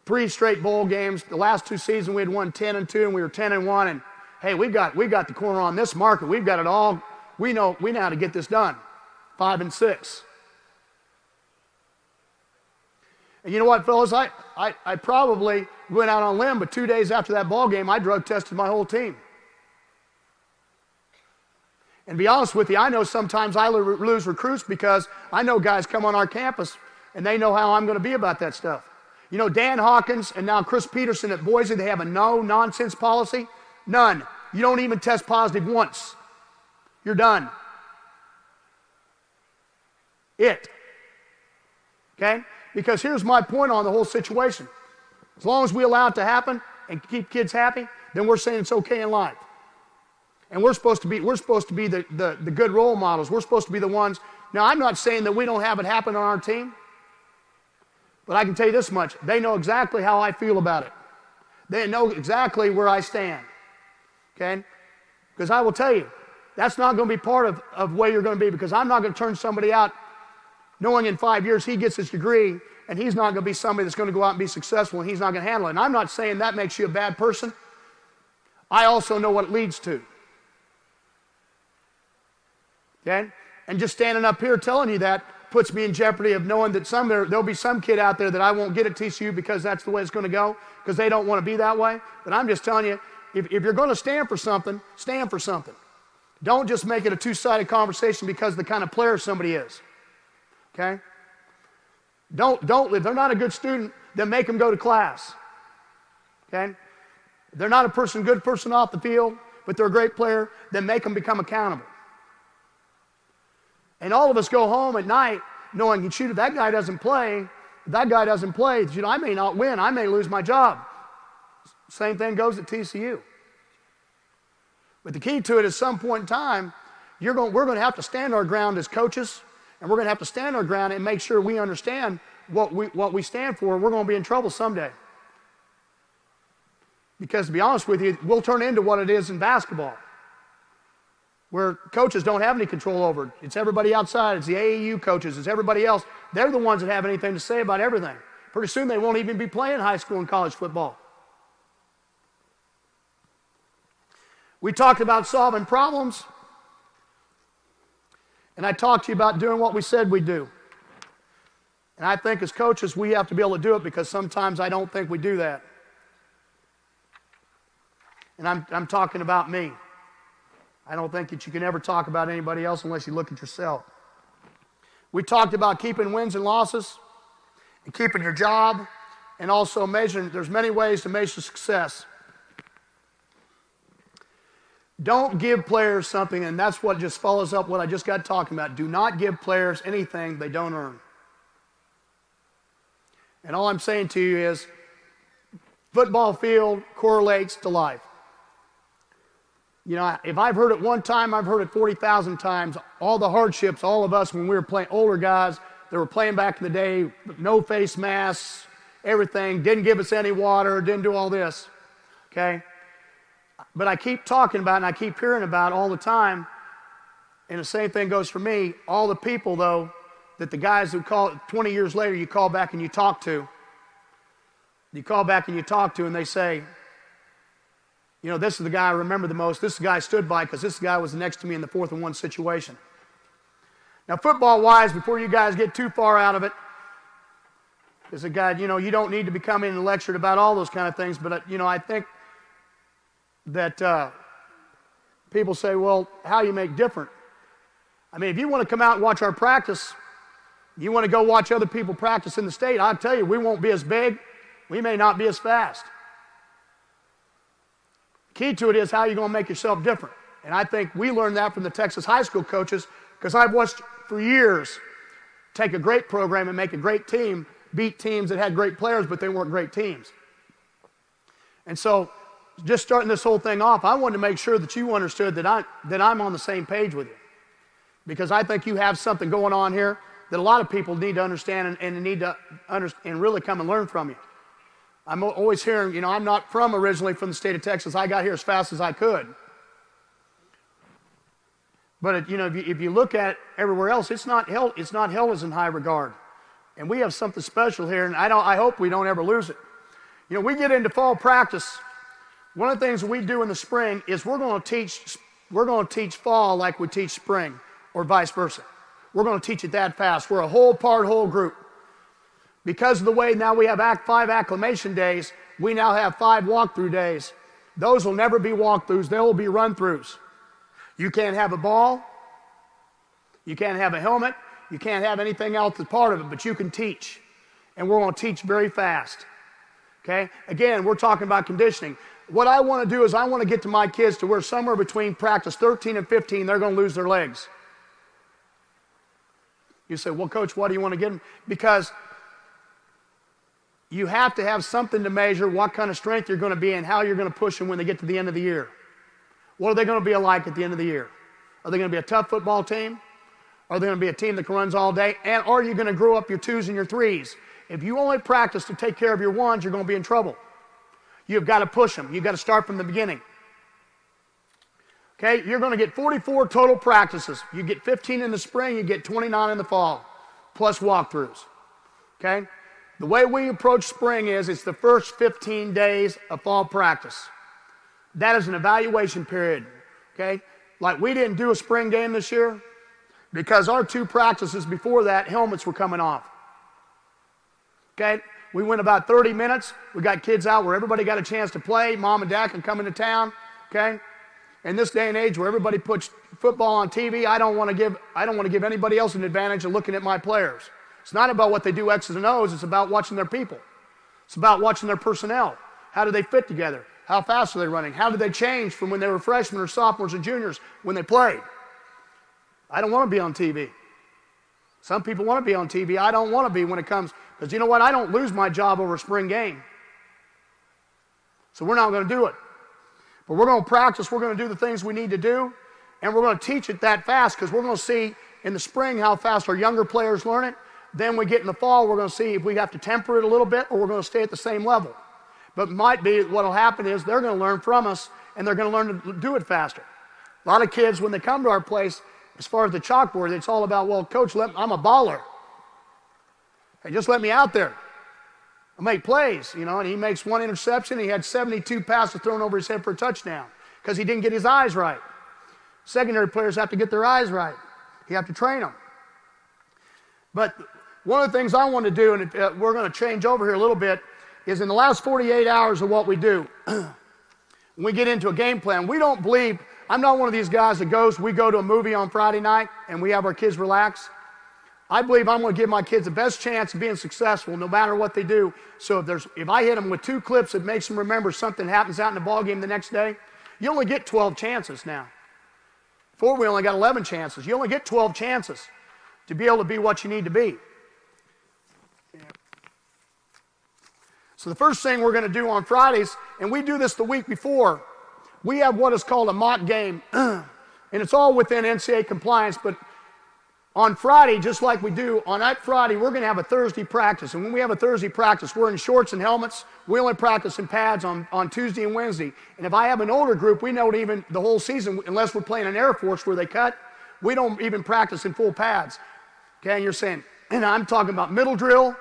3 straight bowl games. The last 2 seasons we had won 10-2 and we were 10-1. And hey, we got the corner on this market. We've got it all. We know how to get this done. 5-6. And you know what, fellas? I probably went out on a limb, but 2 days after that ball game, I drug tested my whole team. And to be honest with you, I know sometimes I lose recruits because I know guys come on our campus and they know how I'm going to be about that stuff. You know, Dan Hawkins and now Chris Peterson at Boise, they have a no-nonsense policy. None. You don't even test positive once. You're done. Okay? Because here's my point on the whole situation. As long as we allow it to happen and keep kids happy, then we're saying it's okay in life. And we're supposed to be the good role models. We're supposed to be the ones. Now, I'm not saying that we don't have it happen on our team, but I can tell you this much. They know exactly how I feel about it. They know exactly where I stand. Okay? Because I will tell you, that's not going to be part of where you're going to be, because I'm not going to turn somebody out knowing in 5 years he gets his degree and he's not going to be somebody that's going to go out and be successful and he's not going to handle it. And I'm not saying that makes you a bad person. I also know what it leads to. Okay? And just standing up here telling you that puts me in jeopardy of knowing that there'll be some kid out there that I won't get at TCU because that's the way it's going to go, because they don't want to be that way. But I'm just telling you, if you're going to stand for something, stand for something. Don't just make it a two-sided conversation because of the kind of player somebody is. Okay? Don't if they're not a good student, then make them go to class. Okay? If they're not a good person off the field, but they're a great player, then make them become accountable. And all of us go home at night knowing, shoot, if that guy doesn't play, I may not win, I may lose my job. Same thing goes at TCU. But the key to it is some point in time, we're going to have to stand our ground as coaches, and we're going to have to stand our ground and make sure we understand what we stand for. We're going to be in trouble someday. Because to be honest with you, we'll turn into what it is in basketball, where coaches don't have any control over it. It's everybody outside. It's the AAU coaches. It's everybody else. They're the ones that have anything to say about everything. Pretty soon they won't even be playing high school and college football. We talked about solving problems, and I talked to you about doing what we said we'd do. And I think as coaches, we have to be able to do it because sometimes I don't think we do that. And I'm talking about me. I don't think that you can ever talk about anybody else unless you look at yourself. We talked about keeping wins and losses and keeping your job and also measuring. There's many ways to measure success. Don't give players something, and that's what just follows up what I just got talking about. Do not give players anything they don't earn. And all I'm saying to you is football field correlates to life. You know, if I've heard it one time, I've heard it 40,000 times. All the hardships, all of us when we were playing, older guys that were playing back in the day, no face masks, everything, didn't give us any water, didn't do all this, okay? But I keep talking about and I keep hearing about all the time, and the same thing goes for me. All the people, though, that the guys who call 20 years later, you call back and you talk to, and they say, you know, this is the guy I remember the most. This is the guy I stood by because this guy was next to me in the 4th and 1 situation. Now, football-wise, before you guys get too far out of it, as a guy, you know, you don't need to be coming and lectured about all those kind of things, but, you know, I think that people say, well, how you make different? I mean, if you want to come out and watch our practice, you want to go watch other people practice in the state, I'll tell you, we won't be as big. We may not be as fast. Key to it is how you're going to make yourself different. And I think we learned that from the Texas high school coaches because I've watched for years take a great program and make a great team, beat teams that had great players, but they weren't great teams. And so just starting this whole thing off, I wanted to make sure that you understood that I'm on the same page with you. Because I think you have something going on here that a lot of people need to understand and need to and really come and learn from you. I'm always hearing, you know, I'm not originally from the state of Texas. I got here as fast as I could. But, you know, if you look at everywhere else, it's not held as in high regard. And we have something special here, and I hope we don't ever lose it. You know, we get into fall practice. One of the things we do in the spring is we're going to teach fall like we teach spring, or vice versa. We're going to teach it that fast. We're a whole group. Because of the way now we have 5 acclimation days, we now have 5 walkthrough days. Those will never be walkthroughs. They will be run-throughs. You can't have a ball. You can't have a helmet. You can't have anything else that's part of it, but you can teach. And we're going to teach very fast. Okay? Again, we're talking about conditioning. What I want to do is I want to get to my kids to where somewhere between practice 13 and 15, they're going to lose their legs. You say, well, Coach, why do you want to get them? Because you have to have something to measure what kind of strength you're going to be and how you're going to push them when they get to the end of the year. What are they going to be like at the end of the year? Are they going to be a tough football team? Are they going to be a team that runs all day? And are you going to grow up your 2s and your 3s? If you only practice to take care of your 1s, you're going to be in trouble. You've got to push them. You've got to start from the beginning. Okay, you're going to get 44 total practices. You get 15 in the spring, you get 29 in the fall, plus walkthroughs. Okay? The way we approach spring is it's the first 15 days of fall practice. That is an evaluation period, okay? Like we didn't do a spring game this year because our 2 practices before that, helmets were coming off. Okay? We went about 30 minutes. We got kids out where everybody got a chance to play. Mom and Dad can come into town, okay? In this day and age where everybody puts football on TV, I don't want to give anybody else an advantage of looking at my players. It's not about what they do X's and O's, it's about watching their people. It's about watching their personnel. How do they fit together? How fast are they running? How did they change from when they were freshmen or sophomores or juniors when they played? I don't want to be on TV. Some people want to be on TV. I don't want to be when it comes, because you know what? I don't lose my job over a spring game. So we're not going to do it. But we're going to practice. We're going to do the things we need to do. And we're going to teach it that fast, because we're going to see in the spring how fast our younger players learn it. Then we get in the fall, we're going to see if we have to temper it a little bit or we're going to stay at the same level. But might be what will happen is they're going to learn from us, and they're going to learn to do it faster. A lot of kids, when they come to our place, as far as the chalkboard, it's all about, well, coach, I'm a baller. Hey, just let me out there. I'll make plays, and he makes one interception. He had 72 passes thrown over his head for a touchdown because he didn't get his eyes right. Secondary players have to get their eyes right. You have to train them. But one of the things I want to do, and we're going to change over here a little bit, is in the last 48 hours of what we do, when we get into a game plan, we don't believe, I'm not one of these guys that we go to a movie on Friday night and we have our kids relax. I believe I'm going to give my kids the best chance of being successful no matter what they do. So if I hit them with 2 clips that makes them remember something happens out in the ball game the next day, you only get 12 chances now. Before we only got 11 chances. You only get 12 chances to be able to be what you need to be. So the first thing we're going to do on Fridays, and we do this the week before, we have what is called a mock game. And it's all within NCAA compliance, but on Friday, just like we do, on that Friday, we're going to have a Thursday practice. And when we have a Thursday practice, we're in shorts and helmets. We only practice in pads on Tuesday and Wednesday. And if I have an older group, we know even the whole season, unless we're playing an Air Force where they cut, we don't even practice in full pads. Okay, and you're saying, and I'm talking about middle drill.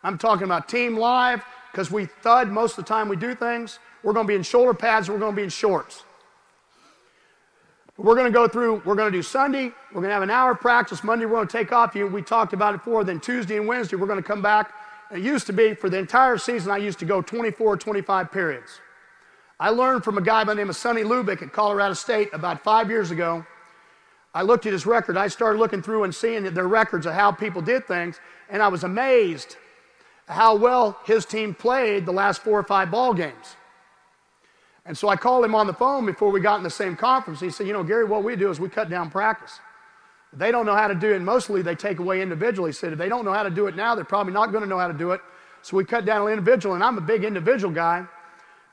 I'm talking about team live, because we thud most of the time we do things. We're going to be in shoulder pads, and we're going to be in shorts. We're going to do Sunday, we're going to have an hour practice. Monday, we're going to take off. We talked about it before. Then Tuesday and Wednesday, we're going to come back. It used to be, for the entire season, I used to go 24, 25 periods. I learned from a guy by the name of Sonny Lubick at Colorado State about 5 years ago. I looked at his record. I started looking through and seeing their records of how people did things, and I was amazed how well his team played the last 4 or 5 ball games. And so I called him on the phone before we got in the same conference. He said, Gary, what we do is we cut down practice. If they don't know how to do it, mostly they take away individually. He said, if they don't know how to do it now, they're probably not going to know how to do it. So we cut down individual, and I'm a big individual guy.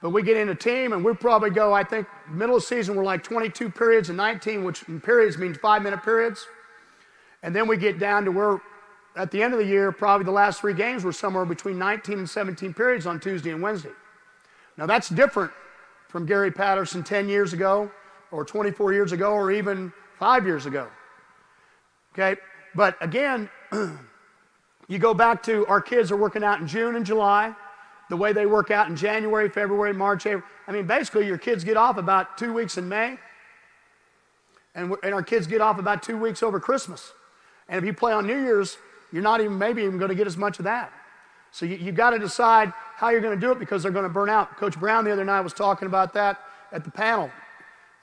But we get in a team, and we probably go, I think, middle of the season, we're like 22 periods and 19, which in periods means 5-minute periods. And then we get down to where, at the end of the year, probably the last 3 games were somewhere between 19 and 17 periods on Tuesday and Wednesday. Now, that's different from Gary Patterson 10 years ago, or 24 years ago, or even 5 years ago. Okay? But again, you go back to our kids are working out in June and July, the way they work out in January, February, March, April. I mean, basically, your kids get off about 2 weeks in May, and our kids get off about 2 weeks over Christmas. And if you play on New Year's, you're not even going to get as much of that. So you've got to decide how you're going to do it, because they're going to burn out. Coach Brown the other night was talking about that at the panel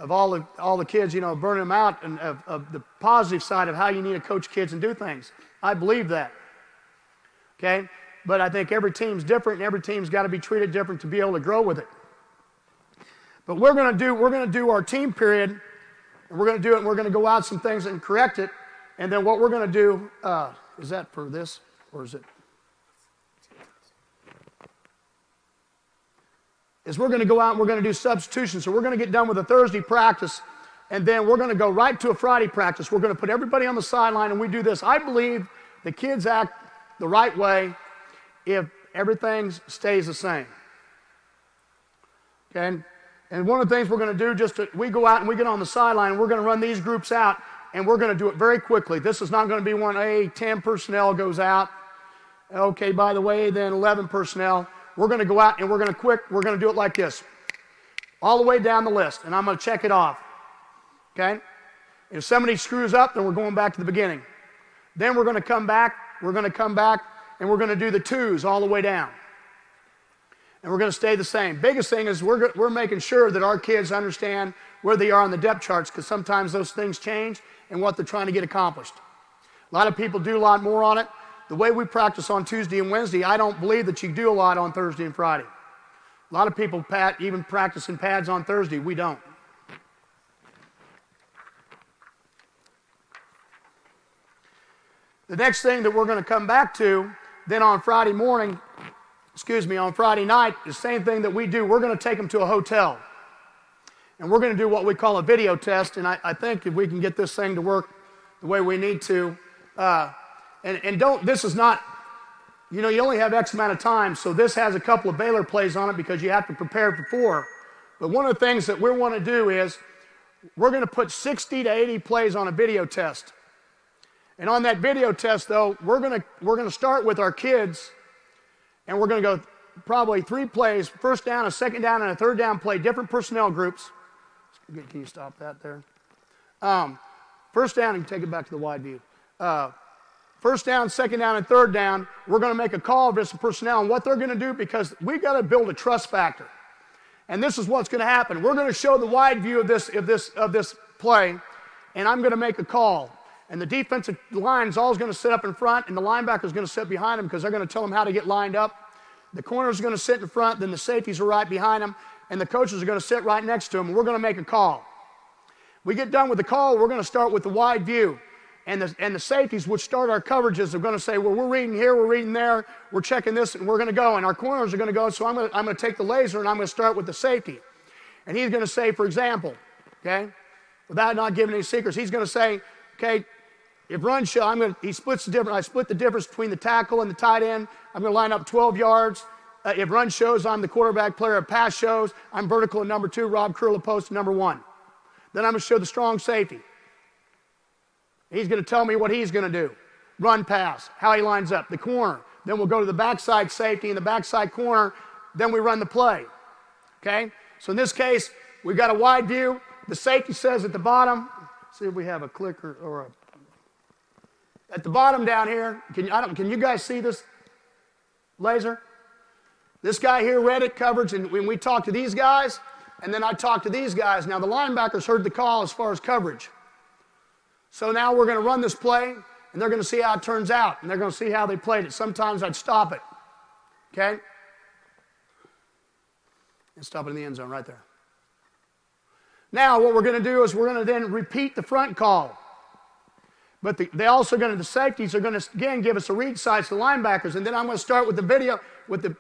of all the kids, burning them out, and of the positive side of how you need to coach kids and do things. I believe that. Okay? But I think every team's different, and every team's got to be treated different to be able to grow with it. But we're going to do our team period, and we're going to do it, and we're going to go out some things and correct it. And then what we're going to do, is that for this, or is it? Is we're going to go out and we're going to do substitutions. So we're going to get done with a Thursday practice, and then we're going to go right to a Friday practice. We're going to put everybody on the sideline, and we do this. I believe the kids act the right way if everything stays the same. Okay? And one of the things we're going to do, we go out and we get on the sideline, and we're going to run these groups out, and we're going to do it very quickly. This is not going to be one, 10 personnel goes out. Okay, by the way, then 11 personnel. We're going to go out and we're going to do it like this. All the way down the list, and I'm going to check it off. Okay? If somebody screws up, then we're going back to the beginning. Then we're going to come back, and we're going to do the twos all the way down. and we're going to stay the same. Biggest thing is we're making sure that our kids understand where they are on the depth charts, because sometimes those things change and what they're trying to get accomplished. A lot of people do a lot more on it. The way we practice on Tuesday and Wednesday, I don't believe that you do a lot on Thursday and Friday. A lot of people even practice in pads on Thursday. We don't. The next thing that we're going to come back to, then on Friday morning, on Friday night, the same thing that we do. We're going to take them to a hotel. And we're going to do what we call a video test. And I think if we can get this thing to work the way we need to, this is not, you only have X amount of time, so this has a couple of Baylor plays on it because you have to prepare before. But one of the things that we want to do is we're going to put 60 to 80 plays on a video test. And on that video test, though, we're going to start with our kids, and we're going to go probably 3 plays, first down, a second down, and a third down play, different personnel groups. Can you stop that there? First down, and take it back to the wide view. First down, second down, and third down, we're going to make a call of this personnel and what they're going to do, because we've got to build a trust factor. And this is what's going to happen. We're going to show the wide view of this play, and I'm going to make a call. And the defensive line is always going to sit up in front, and the linebacker is going to sit behind them because they're going to tell them how to get lined up. The corners are going to sit in front, then the safeties are right behind them, and the coaches are going to sit right next to them, and we're going to make a call. We get done with the call, we're going to start with the wide view. And the safeties, which start our coverages, are going to say, well, we're reading here, we're reading there, we're checking this, and we're going to go. And our corners are going to go, so I'm going to take the laser, and I'm going to start with the safety. And he's going to say, for example, okay, without not giving any secrets, he's going to say, okay, if run show, I split the difference between the tackle and the tight end. I'm going to line up 12 yards. If run shows, I'm the quarterback player. If pass shows, I'm vertical at number 2, Rob Curl at post at number 1. Then I'm going to show the strong safety. He's going to tell me what he's going to do. Run, pass, how he lines up, the corner. Then we'll go to the backside safety and the backside corner. Then we run the play. Okay? So in this case, we've got a wide view. The safety says at the bottom, see if we have a clicker or a... At the bottom down here, can you guys see this laser? This guy here read it, coverage, and when we talk to these guys, and then I talk to these guys. Now the linebackers heard the call as far as coverage. So now we're going to run this play, and they're going to see how it turns out, and they're going to see how they played it. Sometimes I'd stop it, okay? And stop it in the end zone right there. Now what we're going to do is we're going to then repeat the front call. But the safeties are going to, again, give us a read size to the linebackers, and then I'm going to start with the video, with the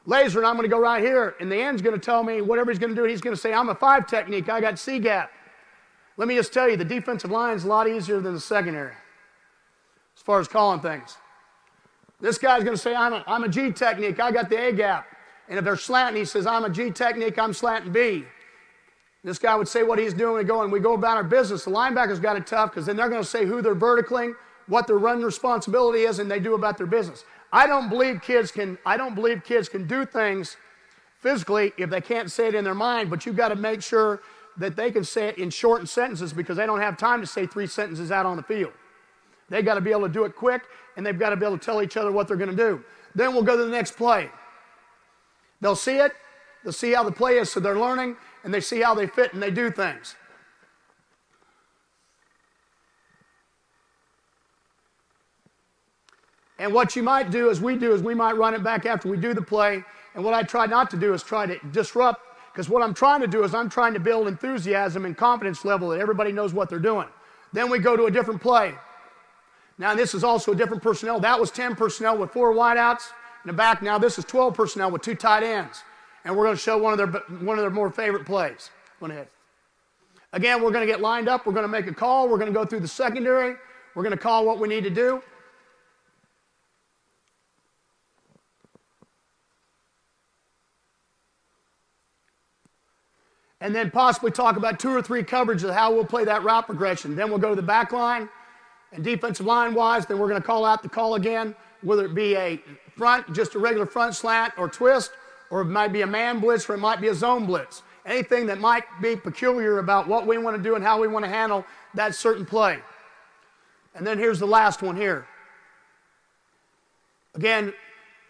laser, and I'm going to go right here, and the end's going to tell me whatever he's going to do, and he's going to say, I'm a 5 technique, I got C gap. Let me just tell you, the defensive line is a lot easier than the secondary as far as calling things. This guy's going to say, I'm a G technique, I got the A gap. And if they're slanting, he says, I'm a G technique, I'm slanting B. This guy would say what he's doing and we go about our business. The linebackers got it tough because then they're going to say who they're verticaling, what their run responsibility is, and they do about their business. I don't believe kids can do things physically if they can't say it in their mind, but you've got to make sure that they can say it in shortened sentences because they don't have time to say 3 sentences out on the field. They've got to be able to do it quick, and they've got to be able to tell each other what they're going to do. Then we'll go to the next play. They'll see it. They'll see how the play is, so they're learning, and they see how they fit and they do things. And what you might do, as we might run it back after we do the play, and what I try not to do is try to disrupt, because what I'm trying to do is I'm trying to build enthusiasm and confidence level that everybody knows what they're doing. Then we go to a different play. Now this is also a different personnel. That was 10 personnel with 4 wideouts in the back. Now this is 12 personnel with 2 tight ends. And we're going to show one of their more favorite plays. Go ahead. Again, we're going to get lined up. We're going to make a call. We're going to go through the secondary. We're going to call what we need to do. And then possibly talk about 2 or 3 coverages of how we'll play that route progression. Then we'll go to the back line and defensive line-wise. Then we're going to call out the call again, whether it be a front, just a regular front slant or twist, or it might be a man blitz, or it might be a zone blitz. Anything that might be peculiar about what we want to do and how we want to handle that certain play. And then here's the last one here. Again,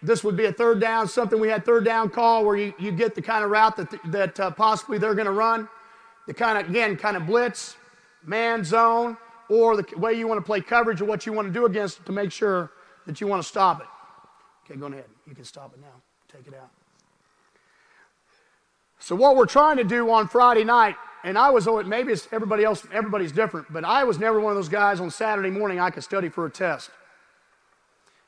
this would be a third down, something we had third down call where you get the kind of route that possibly they're going to run. The kind of blitz, man, zone, or the way you want to play coverage or what you want to do against it to make sure that you want to stop it. Okay, go ahead. You can stop it now. Take it out. So what we're trying to do on Friday night, and I was, maybe it's everybody's different, but I was never one of those guys on Saturday morning I could study for a test.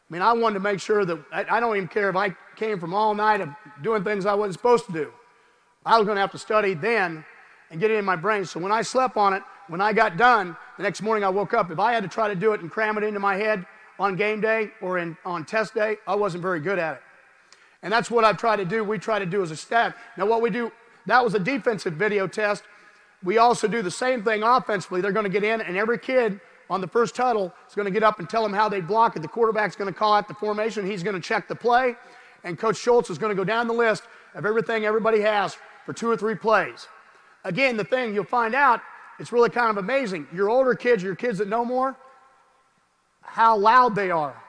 I mean, I wanted to make sure that, I don't even care if I came from all night of doing things I wasn't supposed to do. I was going to have to study then and get it in my brain. So when I slept on it, when I got done, the next morning I woke up. If I had to try to do it and cram it into my head on game day or on test day, I wasn't very good at it. And that's what I've tried to do. We try to do as a staff. Now what we do, that was a defensive video test. We also do the same thing offensively. They're going to get in, and every kid on the first huddle is going to get up and tell them how they block it. The quarterback's going to call out the formation. He's going to check the play, and Coach Schultz is going to go down the list of everything everybody has for 2 or 3 plays. Again, the thing you'll find out, it's really kind of amazing. Your older kids, your kids that know more, how loud they are,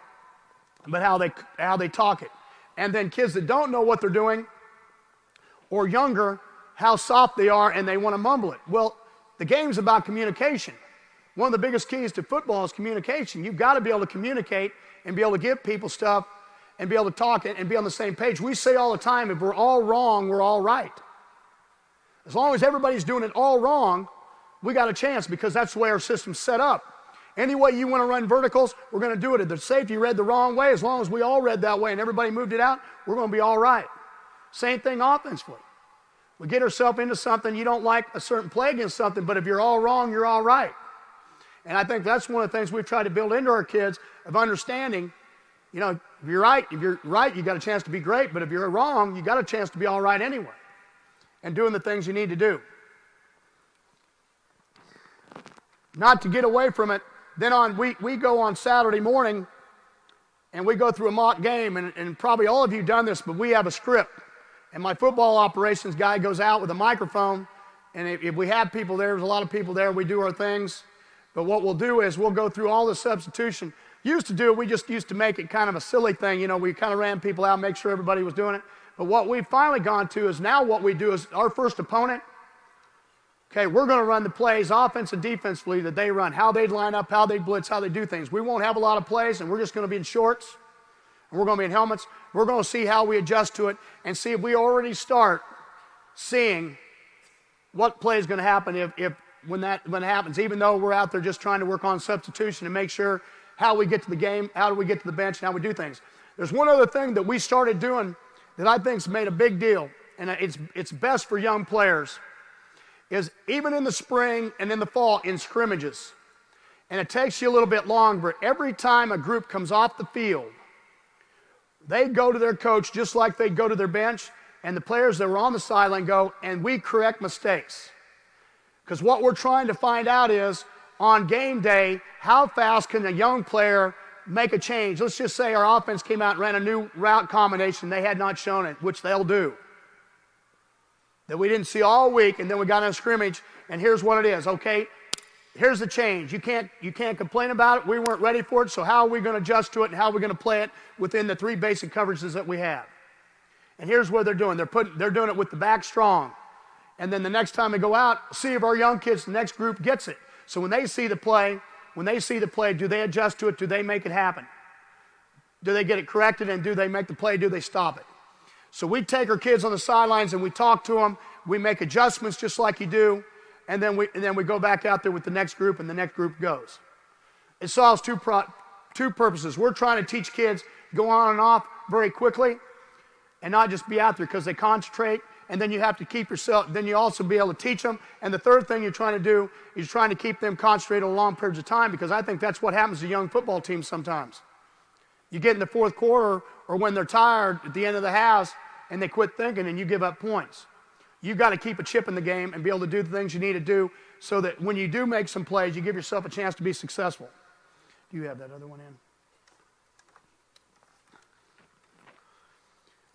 but how they talk it. And then kids that don't know what they're doing, or younger, how soft they are and they want to mumble it. Well, the game's about communication. One of the biggest keys to football is communication. You've got to be able to communicate and be able to give people stuff and be able to talk and be on the same page. We say all the time, if we're all wrong, we're all right. As long as everybody's doing it all wrong, we got a chance because that's the way our system's set up. Any way you want to run verticals, we're going to do it. If the safety read the wrong way, as long as we all read that way and everybody moved it out, we're going to be all right. Same thing offensively. We get ourselves into something, you don't like a certain play against something, but if you're all wrong, you're all right. And I think that's one of the things we've tried to build into our kids of understanding, you know, if you're right, you got a chance to be great, but if you're wrong, you got a chance to be all right anyway. And doing the things you need to do. Not to get away from it, then we go on Saturday morning and we go through a mock game, and probably all of you have done this, but we have a script. And my football operations guy goes out with a microphone, and if we have people there, there's a lot of people there, we do our things. But what we'll do is we'll go through all the substitution. Used to do it, we just used to make it kind of a silly thing. You know, we kind of ran people out, make sure everybody was doing it. But what we've finally gone to is now what we do is our first opponent, okay, we're going to run the plays offense and defensively that they run, how they line up, how they blitz, how they do things. We won't have a lot of plays, and we're just going to be in shorts, and we're going to be in helmets. We're going to see how we adjust to it and see if we already start seeing what play is going to happen when it happens, even though we're out there just trying to work on substitution and make sure how we get to the game, how do we get to the bench, and how we do things. There's one other thing that we started doing that I think's made a big deal, and it's best for young players, is even in the spring and in the fall in scrimmages. And it takes you a little bit longer. Every time a group comes off the field, they go to their coach just like they go to their bench, and the players that were on the sideline go, and we correct mistakes. Because what we're trying to find out is, on game day, how fast can a young player make a change? Let's just say our offense came out and ran a new route combination. They had not shown it, which they'll do, that we didn't see all week, and then we got in a scrimmage, and here's what it is. Okay, here's the change. You can't complain about it. We weren't ready for it, so how are we going to adjust to it, and how are we going to play it within the 3 basic coverages that we have? And here's what they're doing. They're doing it with the back strong. And then the next time they go out, see if our young kids, the next group, gets it. So when they see the play, do they adjust to it? Do they make it happen? Do they get it corrected, and do they make the play? Do they stop it? So we take our kids on the sidelines and we talk to them. We make adjustments just like you do, and then we go back out there with the next group, and the next group goes. It solves two purposes. We're trying to teach kids go on and off very quickly, and not just be out there because they concentrate. And then you have to keep yourself. Then you also be able to teach them. And the third thing you're trying to do is trying to keep them concentrated over long periods of time, because I think that's what happens to young football teams sometimes. You get in the fourth quarter, or when they're tired at the end of the halves, and they quit thinking, and you give up points. You've got to keep a chip in the game and be able to do the things you need to do so that when you do make some plays, you give yourself a chance to be successful. Do you have that other one in?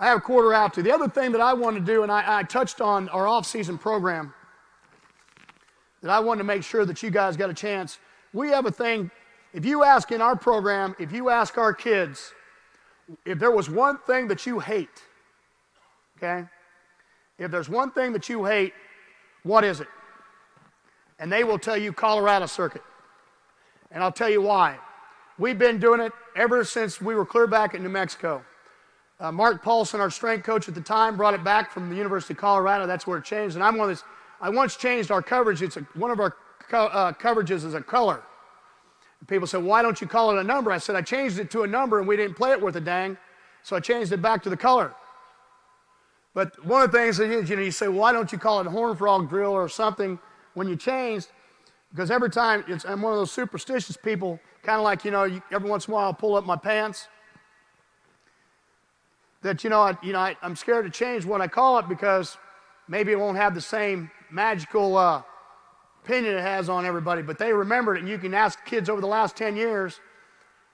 I have a quarter out to. The other thing that I want to do, and I touched on our off-season program, that I wanted to make sure that you guys got a chance. We have a thing, if you ask in our program, if you ask our kids, if there was one thing that you hate, okay? If there's one thing that you hate, what is it? And they will tell you Colorado Circuit. And I'll tell you why. We've been doing it ever since we were clear back in New Mexico. Mark Paulson, our strength coach at the time, brought it back from the University of Colorado. That's where it changed. And I once changed our coverage. One of our coverages is a color. And people said, why don't you call it a number? I said, I changed it to a number and we didn't play it worth a dang, so I changed it back to the color. But one of the things is, you say, why don't you call it a horn frog drill or something when you changed? Because every time, I'm one of those superstitious people, kind of like, every once in a while I'll pull up my pants. That, I'm scared to change what I call it because maybe it won't have the same magical opinion it has on everybody. But they remembered it, and you can ask kids over the last 10 years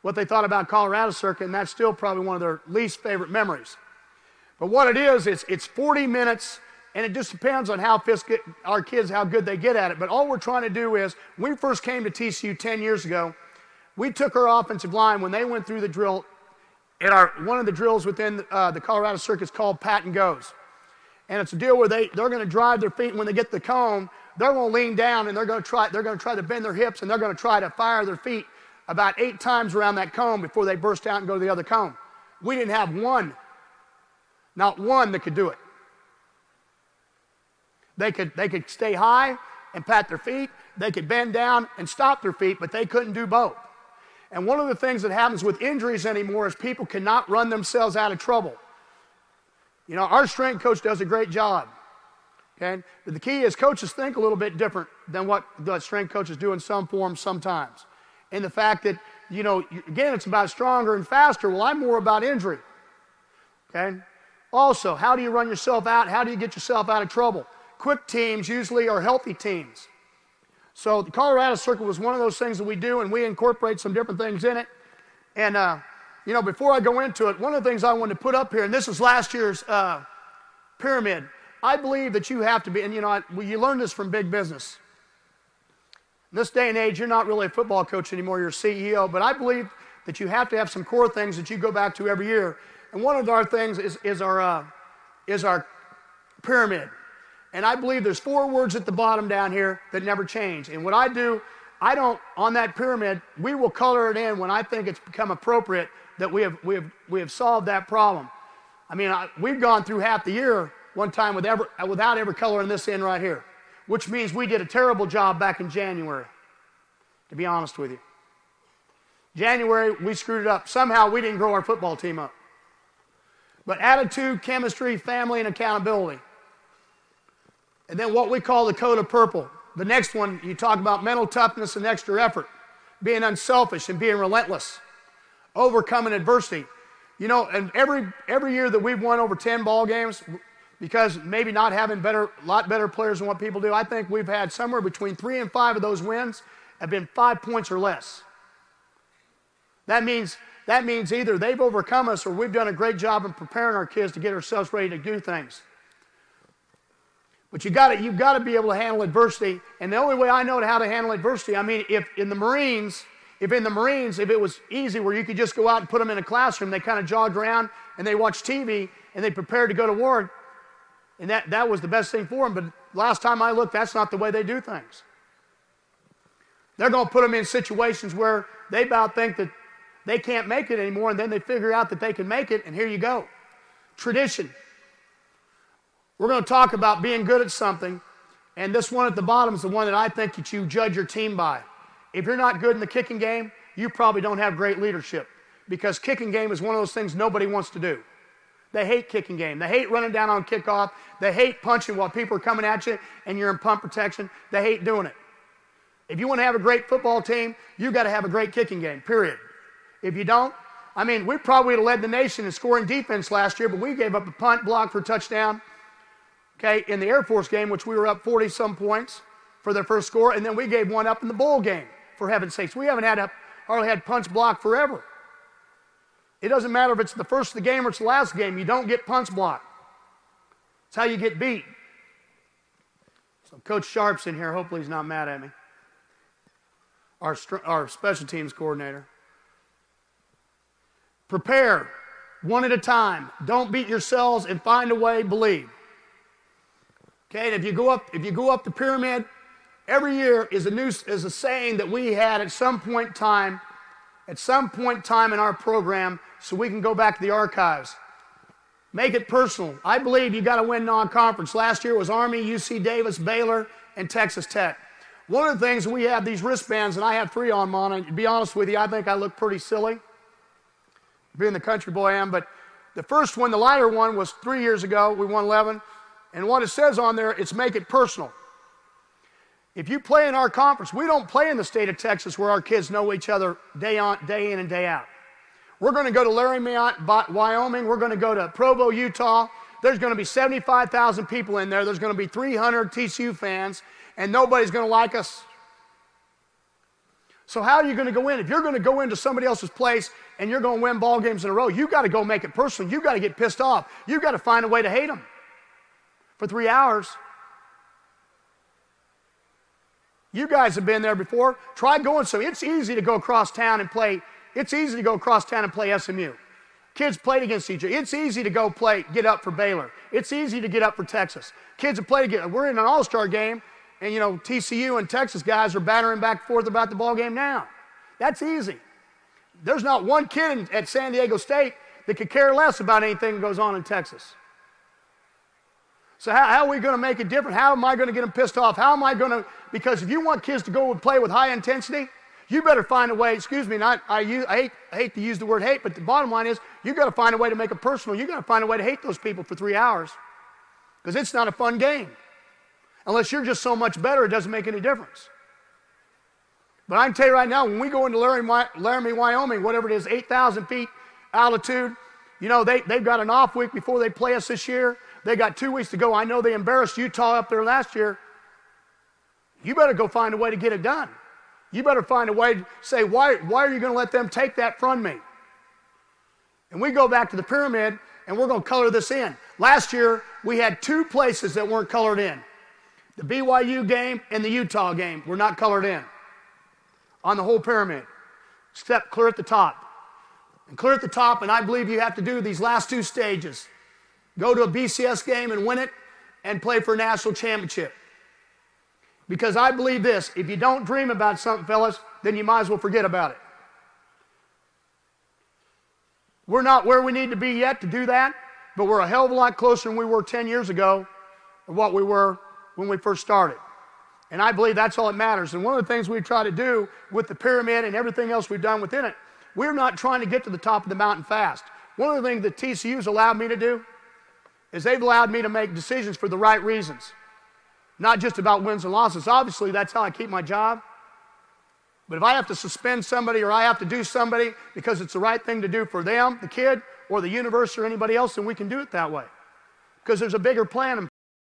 what they thought about Colorado Circuit, and that's still probably one of their least favorite memories. But what it is, it's 40 minutes, and it just depends on how our kids, how good they get at it. But all we're trying to do is, when we first came to TCU 10 years ago, we took our offensive line, when they went through the drill, one of the drills within the Colorado Circuit is called Pat and Goes. And it's a deal where they're going to drive their feet, and when they get the cone, they're going to lean down, and they're going to try to bend their hips, and they're going to try to fire their feet about 8 times around that cone before they burst out and go to the other cone. We didn't have not one that could do it. They could stay high and pat their feet. They could bend down and stop their feet, but they couldn't do both. And one of the things that happens with injuries anymore is people cannot run themselves out of trouble. Our strength coach does a great job. Okay? But the key is coaches think a little bit different than what the strength coaches do in some forms sometimes. And the fact that, again, it's about stronger and faster. Well, I'm more about injury. Okay? Also, how do you run yourself out? How do you get yourself out of trouble? Quick teams usually are healthy teams. So the Colorado Circuit was one of those things that we do, and we incorporate some different things in it. And, before I go into it, one of the things I wanted to put up here, and this is last year's pyramid, I believe that you have to be, and you learn this from big business. In this day and age, you're not really a football coach anymore, you're a CEO, but I believe that you have to have some core things that you go back to every year. And one of our things is our pyramid. And I believe there's 4 words at the bottom down here that never change. And what I do, on that pyramid, we will color it in when I think it's become appropriate that we have solved that problem. I mean, we've gone through half the year one time without ever coloring this in right here, which means we did a terrible job back in January, to be honest with you. January, we screwed it up. Somehow, we didn't grow our football team up. But attitude, chemistry, family, and accountability. And then what we call the code of purple. The next one, you talk about mental toughness and extra effort, being unselfish and being relentless, overcoming adversity. And every year that we've won over 10 ball games, because maybe not having a lot better players than what people do, I think we've had somewhere between 3 and 5 of those wins have been 5 points or less. That means either they've overcome us or we've done a great job in preparing our kids to get ourselves ready to do things. But you've got to be able to handle adversity. And the only way I know how to handle adversity, if in the Marines, if it was easy where you could just go out and put them in a classroom, they kind of jogged around and they watched TV and they prepared to go to war, and that was the best thing for them. But last time I looked, that's not the way they do things. They're going to put them in situations where they about think that they can't make it anymore, and then they figure out that they can make it, and here you go. Tradition. We're going to talk about being good at something, and this one at the bottom is the one that I think that you judge your team by. If you're not good in the kicking game, you probably don't have great leadership, because kicking game is one of those things nobody wants to do. They hate kicking game. They hate running down on kickoff. They hate punching while people are coming at you and you're in pump protection. They hate doing it. If you want to have a great football team, you've got to have a great kicking game, period. If you don't, we probably would have led the nation in scoring defense last year, but we gave up a punt block for a touchdown, in the Air Force game, which we were up 40-some points for their first score, and then we gave one up in the bowl game, for heaven's sakes. We haven't hardly had punch block forever. It doesn't matter if it's the first of the game or it's the last game. You don't get punch block. It's how you get beat. So Coach Sharp's in here. Hopefully he's not mad at me. Our special teams coordinator. Prepare. one at a time. Don't beat yourselves and find a way, believe. Okay, and if you go up the pyramid, every year is a saying that we had at some point in time in our program, so we can go back to the archives. Make it personal. I believe you got to win non-conference. Last year was Army, UC Davis, Baylor, and Texas Tech. One of the things, we have these wristbands, and I have 3 on mine, and to be honest with you, I think I look pretty silly, being the country boy I am, but the first one, the lighter one, was 3 years ago. We won 11, and what it says on there, it's make it personal. If you play in our conference, we don't play in the state of Texas where our kids know each other day in and day out. We're going to go to Laramie, Wyoming. We're going to go to Provo, Utah. There's going to be 75,000 people in there. There's going to be 300 TCU fans, and nobody's going to like us. So how are you going to go in? If you're going to go into somebody else's place and you're going to win ball games in a row, you've got to go make it personal. You've got to get pissed off. You've got to find a way to hate them for 3 hours. You guys have been there before. Try going. So it's easy to go across town and play. It's easy to go across town and play SMU. Kids played against each other. It's easy to go get up for Baylor. It's easy to get up for Texas. Kids have played again. We're in an all-star game, and TCU and Texas guys are battering back and forth about the ball game now. That's easy. There's not one kid at San Diego State that could care less about anything that goes on in Texas. So how are we going to make it different? How am I going to get them pissed off? How am I going to, because if you want kids to go and play with high intensity, you better find a way, excuse me, I hate to use the word hate, but the bottom line is, you got to find a way to make it personal. You got to find a way to hate those people for 3 hours, because it's not a fun game. Unless you're just so much better, it doesn't make any difference. But I can tell you right now, when we go into Laramie, Wyoming, whatever it is, 8,000 feet altitude, they've got an off week before they play us this year. They got 2 weeks to go. I know they embarrassed Utah up there last year. You better go find a way to get it done. You better find a way to say, why are you going to let them take that from me? And we go back to the pyramid, and we're going to color this in. Last year, we had 2 places that weren't colored in. The BYU game and the Utah game were not colored in on the whole pyramid, except clear at the top. And clear at the top, and I believe you have to do these last 2 stages. Go to a BCS game and win it, and play for a national championship. Because I believe this, if you don't dream about something, fellas, then you might as well forget about it. We're not where we need to be yet to do that, but we're a hell of a lot closer than we were 10 years ago than what we were when we first started. And I believe that's all that matters. And one of the things we try to do with the pyramid and everything else we've done within it, we're not trying to get to the top of the mountain fast. One of the things that TCU's allowed me to do is they've allowed me to make decisions for the right reasons. Not just about wins and losses. Obviously, that's how I keep my job. But if I have to suspend somebody or I have to do somebody because it's the right thing to do for them, the kid, or the university or anybody else, then we can do it that way. Because there's a bigger plan